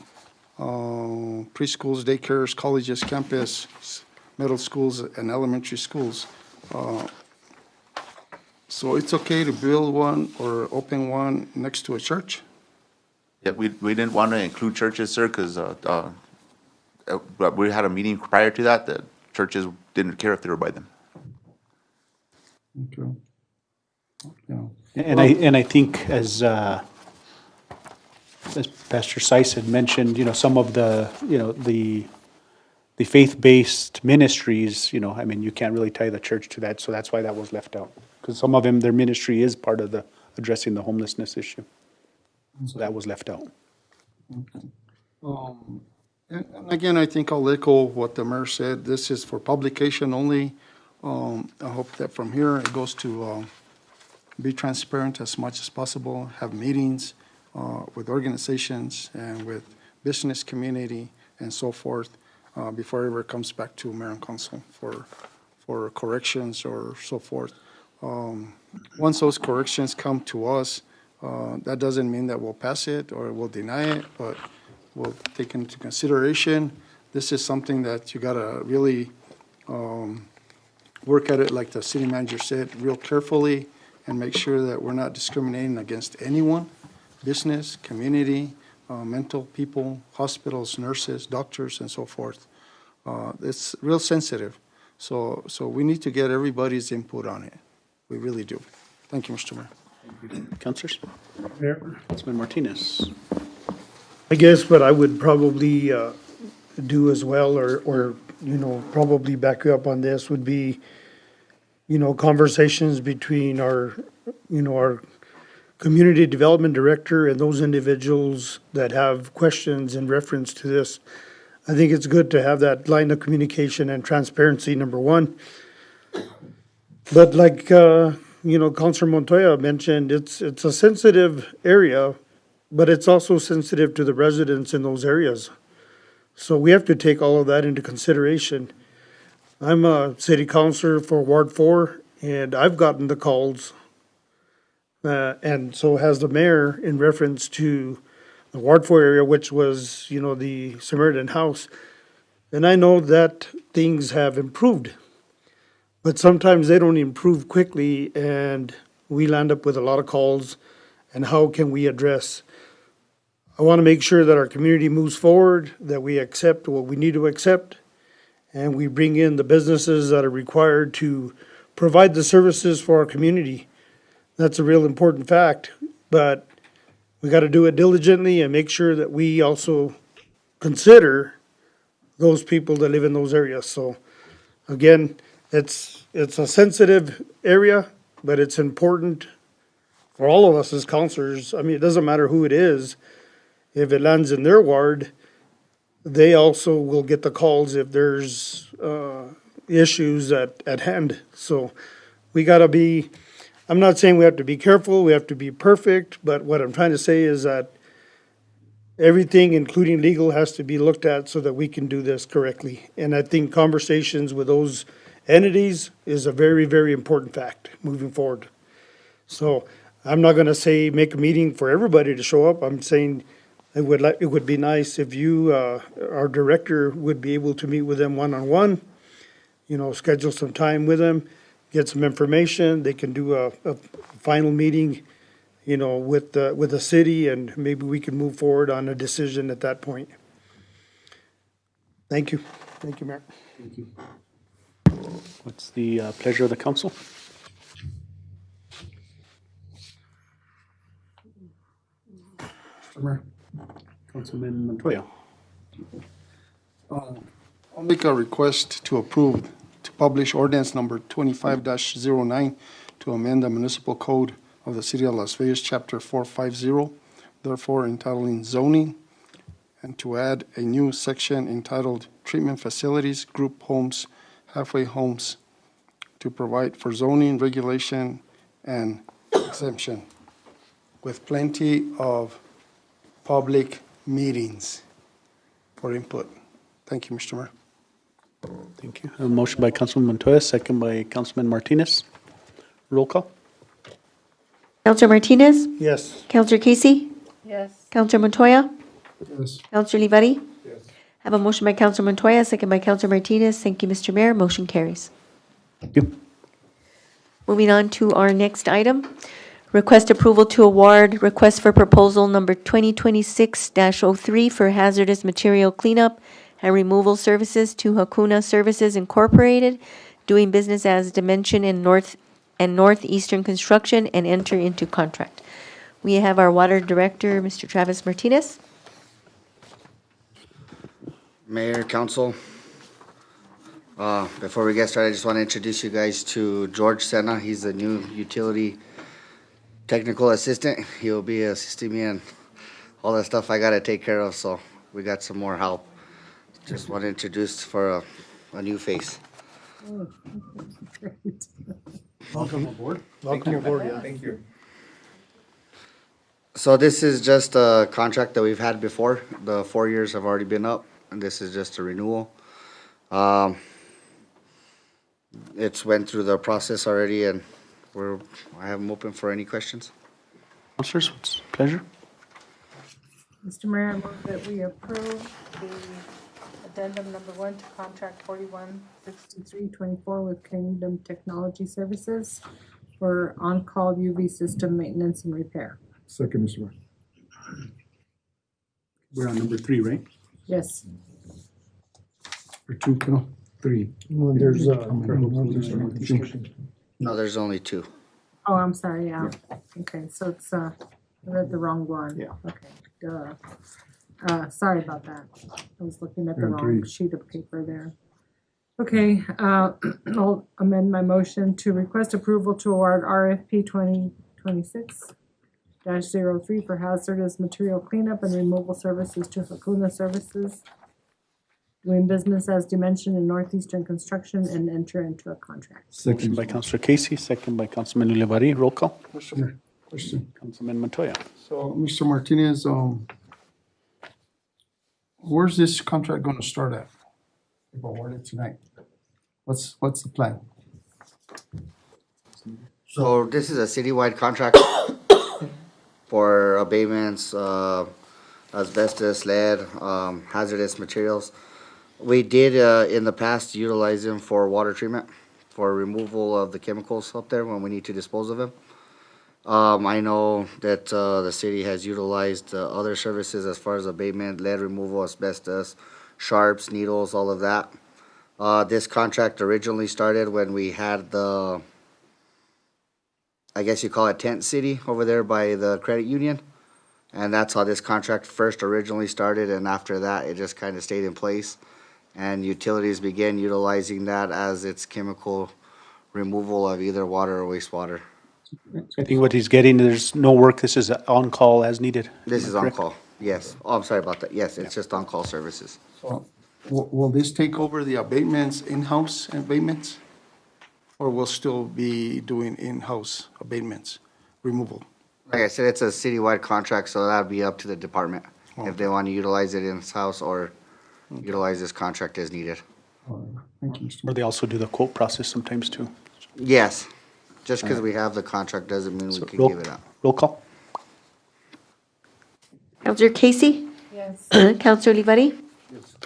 preschools, daycares, colleges, campus, middle schools, and elementary schools. So it's okay to build one or open one next to a church? Yeah, we didn't want to include churches, sir, because we had a meeting prior to that, the churches didn't care if they were by them. Okay. Yeah. And I think as Pastor Seiss had mentioned, some of the, the faith-based ministries, I mean, you can't really tie the church to that, so that's why that was left out. Because some of them, their ministry is part of the addressing the homelessness issue. So that was left out. And again, I think I'll echo what the mayor said. This is for publication only. I hope that from here it goes to be transparent as much as possible, have meetings with organizations and with business community and so forth before it ever comes back to mayor and council for corrections or so forth. Once those corrections come to us, that doesn't mean that we'll pass it or we'll deny it, but we'll take into consideration. This is something that you gotta really work at it, like the city manager said, real carefully and make sure that we're not discriminating against anyone, business, community, mental people, hospitals, nurses, doctors, and so forth. It's real sensitive. So we need to get everybody's input on it. We really do. Thank you, Mr. Mayor. Councilors? Mayor? Councilman Martinez. I guess what I would probably do as well, or probably back you up on this, would be, conversations between our community development director and those individuals that have questions in reference to this. I think it's good to have that line of communication and transparency, number one. But like, Councilor Montoya mentioned, it's a sensitive area, but it's also sensitive to the residents in those areas. So we have to take all of that into consideration. I'm a city councilor for Ward 4, and I've gotten the calls, and so has the mayor in reference to the Ward 4 area, which was, the Samaritan House. And I know that things have improved, but sometimes they don't improve quickly, and we land up with a lot of calls, and how can we address? I want to make sure that our community moves forward, that we accept what we need to accept, and we bring in the businesses that are required to provide the services for our community. That's a real important fact, but we got to do it diligently and make sure that we also consider those people that live in those areas. So again, it's a sensitive area, but it's important for all of us as councilors. I mean, it doesn't matter who it is. If it lands in their ward, they also will get the calls if there's issues at hand. So we got to be, I'm not saying we have to be careful, we have to be perfect, but what I'm trying to say is that everything, including legal, has to be looked at so that we can do this correctly. And I think conversations with those entities is a very, very important fact moving forward. So I'm not going to say make a meeting for everybody to show up. I'm saying it would be nice if you, our director, would be able to meet with them one-on-one, schedule some time with them, get some information. They can do a final meeting, with the city, and maybe we can move forward on a decision at that point. Thank you. Thank you, Mayor. Thank you. What's the pleasure of the council? Mayor. Councilman Montoya. I'll make a request to approve, to publish ordinance number 25-09 to amend the municipal code of the city of Las Vegas, chapter 450, therefore entitling zoning, and to add a new section entitled treatment facilities, group homes, halfway homes, to provide for zoning, regulation, and exemption, with plenty of public meetings for input. Thank you, Mr. Mayor. Thank you. A motion by Councilman Montoya, second by Councilman Martinez. Roll call. Counselor Martinez? Yes. Counselor Casey? Yes. Counselor Montoya? Yes. Counselor Olivari? Yes. Have a motion by Counselor Montoya, second by Counselor Martinez. Thank you, Mr. Mayor. Motion carries. Thank you. Moving on to our next item. Request approval to award request for proposal number 2026-03 for hazardous material cleanup and removal services to Hakuna Services Incorporated, doing business as Dimension in Northeastern Construction, and enter into contract. We have our Water Director, Mr. Travis Martinez. Mayor, Council, before we get started, I just want to introduce you guys to George Sena. He's the new utility technical assistant. He'll be assisting me in all the stuff I got to take care of, so we got some more help. Just want to introduce for a new face. Welcome aboard. Welcome aboard, yeah. Thank you. So this is just a contract that we've had before. The 4 years have already been up, and this is just a renewal. It's went through the process already, and I have them open for any questions. Councilors, it's a pleasure. Mr. Mayor, I move that we approve the addendum number 1 to contract 416324 with Kingdom Technology Services for on-call UV system maintenance and repair. Second, Mr. Mayor. We're on number 3, right? Yes. Or two, no, three. Well, there's, No, there's only 2. Oh, I'm sorry, yeah. Okay, so it's, I read the wrong one. Yeah. Okay, duh. Sorry about that. I was looking at the Yeah, wrong three. sheet of paper there. Okay, I'll amend my motion to request approval to award RFP 2026-03 for hazardous material cleanup and removal services to Hakuna Services, doing business as Dimension in Northeastern Construction, and enter into a contract. Motion by Councilor Casey, second by Councilman Ulibarri. Roll call. Mr. Mayor, question. Councilman Montoya. So, Mr. Martinez, where's this contract gonna start at? If awarded tonight? What's the plan? So this is a citywide contract for abatements, asbestos, lead, hazardous materials. We did, in the past, utilize them for water treatment, for removal of the chemicals up there when we need to dispose of them. I know that, the city has utilized, other services as far as abatement, lead removal, asbestos, sharps, needles, all of that. This contract originally started when we had the, I guess you call it Tent City over there by the credit union. And that's how this contract first originally started, and after that, it just kind of stayed in place. And utilities began utilizing that as its chemical removal of either water or wastewater. I think what he's getting, there's no work, this is on call as needed. This is on Correct? call, yes. Oh, I'm sorry about that. Yes, it's just on-call services. So, will this take over the abatements, in-house abatements? Or will still be doing in-house abatements, removal? Like I said, it's a citywide contract, so that'd be up to the department if they want to utilize it in-house or utilize this contract as needed. All right. Thank you, Mr. Or they also do the quote process sometimes too. Yes, just because we have the contract doesn't mean we So can roll- give it out. Roll call. Counselor Casey? Yes. Counselor Olivari?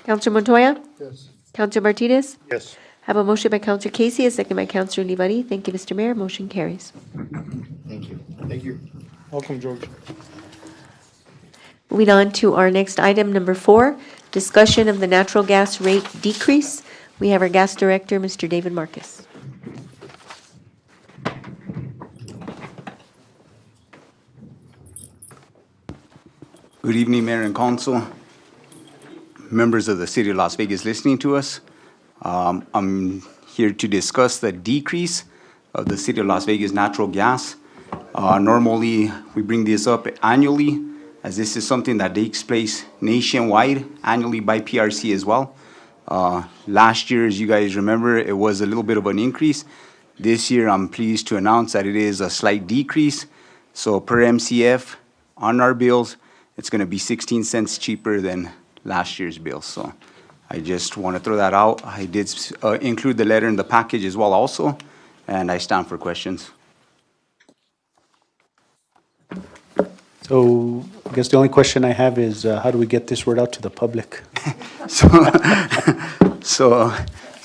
Counselor Montoya? Yes. Counselor Martinez? Yes. Have a motion by Counselor Casey, a second by Counselor Olivari. Thank you, Mr. Mayor. Motion carries. Thank you. Thank you. Welcome, George. Moving on to our next item, number 4, discussion of the natural gas rate decrease. We have our gas director, Mr. David Marcus. Good evening, Mayor and Council, members of the City of Las Vegas listening to us. I'm here to discuss the decrease of the City of Las Vegas natural gas. Normally, we bring this up annually, as this is something that takes place nationwide, annually by PRC as well. Last year, as you guys remember, it was a little bit of an increase. This year, I'm pleased to announce that it is a slight decrease. So per MCF on our bills, it's going to be 16 cents cheaper than last year's bill. So I just want to throw that out. I did include the letter in the package as well also, and I stand for questions. So I guess the only question I have is how do we get this word out to the public? So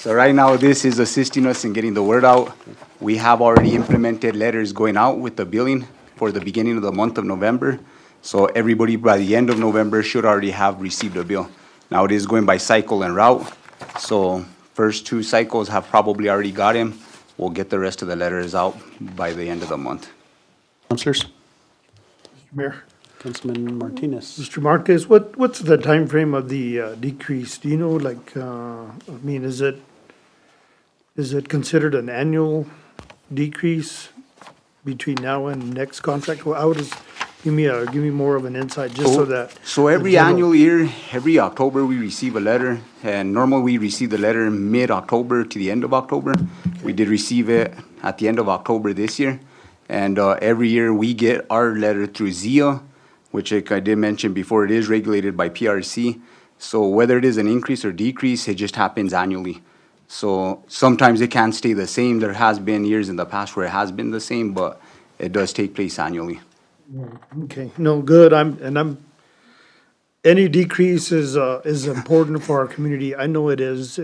right now, this is assisting us in getting the word out. We have already implemented letters going out with the billing for the beginning of the month of November. So everybody by the end of November should already have received a bill. Now it is going by cycle and route. So first 2 cycles have probably already got him. We'll get the rest of the letters out by the end of the month. Councilors? Mayor. Councilman Martinez. Mr. Marquez, what's the time frame of the decrease? Do you know, like, I mean, is it considered an annual decrease between now and next contract? Well, give me more of an insight, just so that. So every the general- annual year, every October, we receive a letter, and normally we receive the letter mid-October to the end of October. We did receive it at the end of October this year, and every year we get our letter through ZIA, which like I did mention before, it is regulated by PRC. So whether it is an increase or decrease, it just happens annually. So sometimes it can stay the same. There has been years in the past where it has been the same, but it does take place annually. Okay, no, good, any decrease is important for our community, I know it is,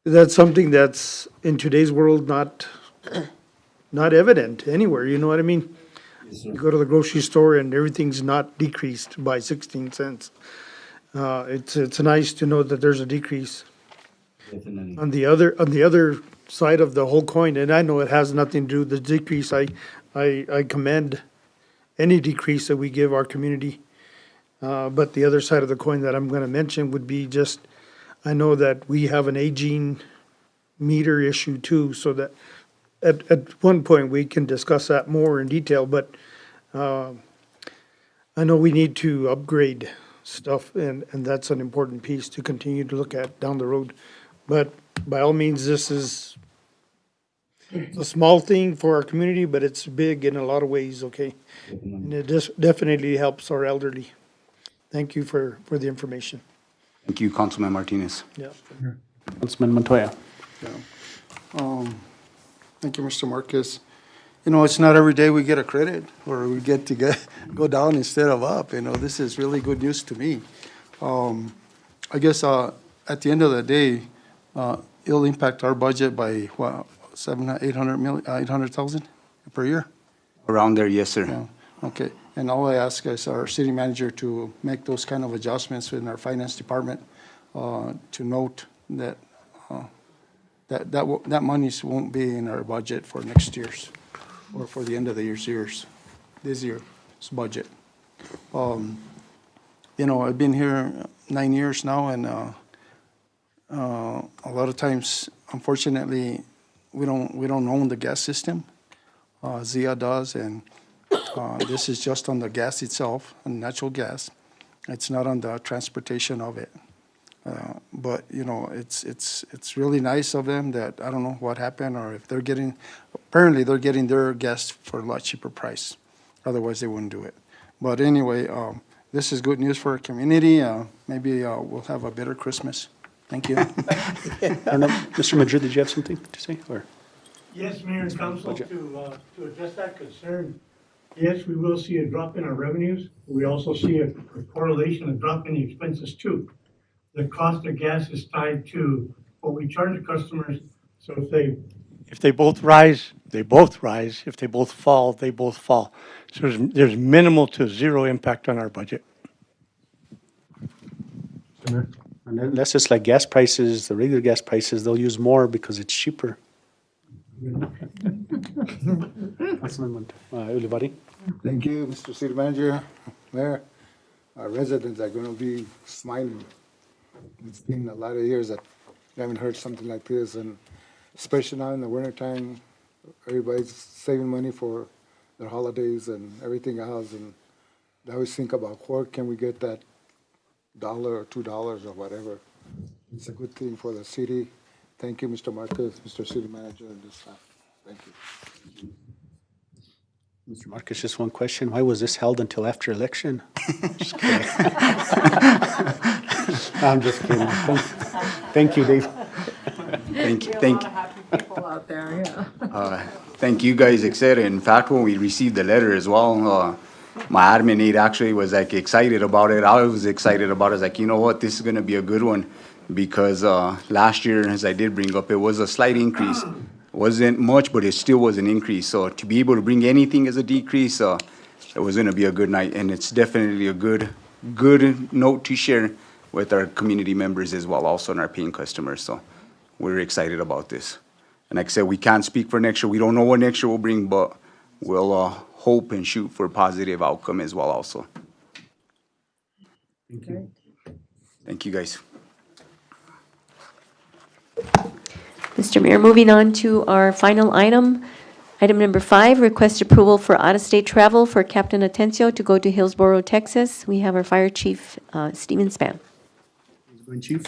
that's something that's in today's world not evident anywhere, you know what I mean? You go to the grocery store and everything's not decreased by 16 cents. It's nice to know that there's a decrease. Definitely. On the other side of the whole coin, and I know it has nothing to do with the decrease, I commend any decrease that we give our community. But the other side of the coin that I'm gonna mention would be just, I know that we have an aging meter issue too, so that at one point we can discuss that more in detail, but I know we need to upgrade stuff, and that's an important piece to continue to look at down the road. But by all means, this is a small thing for our community, but it's big in a lot of ways, okay? And it just definitely helps our elderly. Thank you for the information. Thank you, Councilman Martinez. Yeah. Councilman Montoya. Thank you, Mr. Marquez. You know, it's not every day we get a credit or we get to go down instead of up. You know, this is really good news to me. I guess at the end of the day, it'll impact our budget by what, 800,000 per year? Around there, yes, sir. Yeah. Okay. And all I ask is our city manager to make those kind of adjustments in our finance department to note that that monies won't be in our budget for next year's or for the end of the year's this year's budget. You know, I've been here 9 years now, and a lot of times, unfortunately, we don't own the gas system. ZIA does, and this is just on the gas itself, on natural gas. It's not on the transportation of it. But, you know, it's really nice of them that, I don't know what happened, or if apparently they're getting their gas for a lot cheaper price. Otherwise, they wouldn't do it. But anyway, this is good news for our community. Maybe we'll have a better Christmas. Thank you. I don't know, Mr. Madrid, did you have something to say, or? Yes, Mayor and Council, to address that concern, yes, we will see a drop in our revenues. We also see a correlation, a drop in the expenses too. The cost of gas is tied to what we charge the customers. So if they both rise, they both rise. If they both fall, they both fall. So there's minimal to zero impact on our budget. Unless it's like gas prices, the regular gas prices, they'll use more because it's cheaper. Councilman Ulibarri. Thank you, Mr. City Manager, Mayor. Our residents are going to be smiling. It's been a lot of years that we haven't heard something like this, and especially now in the wintertime, everybody's saving money for their holidays and everything else, and they always think about where can we get that $1 or $2 or whatever. It's a good thing for the city. Thank you, Mr. Marquez, Mr. City Manager, and the staff. Thank you. Mr. Marcus, just one question. Why was this held until after election? Just kidding. I'm just kidding. Thank you, Dave. Thank you. Happy people out there, yeah. Thank you guys, etc. In fact, when we received the letter as well, my admin aide actually was like excited about it. I was excited about it. I was like, you know what, this is going to be a good one, because last year, as I did bring up, it was a slight increase. wasn't much, but it still was an increase. So to be able to bring anything as a decrease, it was gonna be a good night, and it's definitely a good note to share with our community members as well, also and our paying customers. So we're excited about this. And like I said, we can't speak for next year. We don't know what next year will bring, but we'll hope and shoot for a positive outcome as well also. Thank you. Thank you, guys. Mr. Mayor, moving on to our final item. Item number 5, request approval for out-of-state travel for Captain Atencio to go to Hillsborough, Texas. We have our Fire Chief, Steven Span. Going, Chief.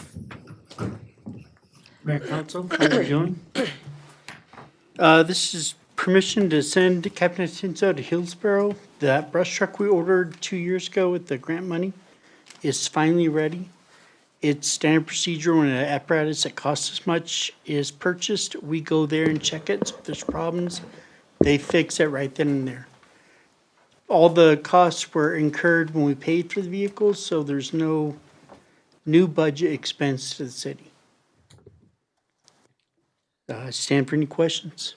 Mayor, Council, how are you doing? This is permission to send Captain Atencio to Hillsborough. That brush truck we ordered 2 years ago with the grant money is finally ready. It's standard procedure when an apparatus that costs as much is purchased, we go there and check it. So if there's problems, they fix it right then and there. All the costs were incurred when we paid for the vehicles, so there's no new budget expense to the city. Stand for any questions?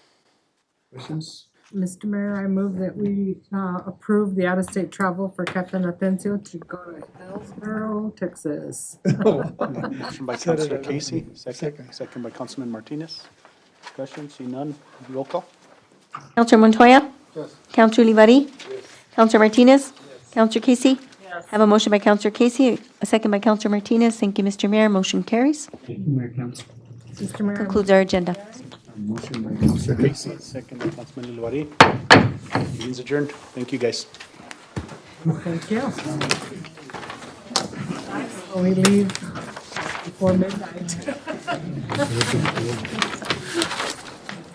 Questions? Mr. Mayor, I move that we approve the out-of-state travel for Captain Atencio to go to Hillsborough, Texas. Motion by Councilor Casey, second by Councilman Martinez. Discussion, see none, roll call. Counselor Montoya? Yes. Counselor Olivari? Yes. Counselor Martinez? Yes. Counselor Casey? Yes. Have a motion by Counselor Casey, a second by Counselor Martinez. Thank you, Mr. Mayor. Motion carries. Thank you, Mayor, Council. Mr. Mayor. Concludes our agenda. Motion by Councilor Casey, second by Councilman Olivari. Meeting's adjourned. Thank you, guys. Thank you. So we leave before midnight.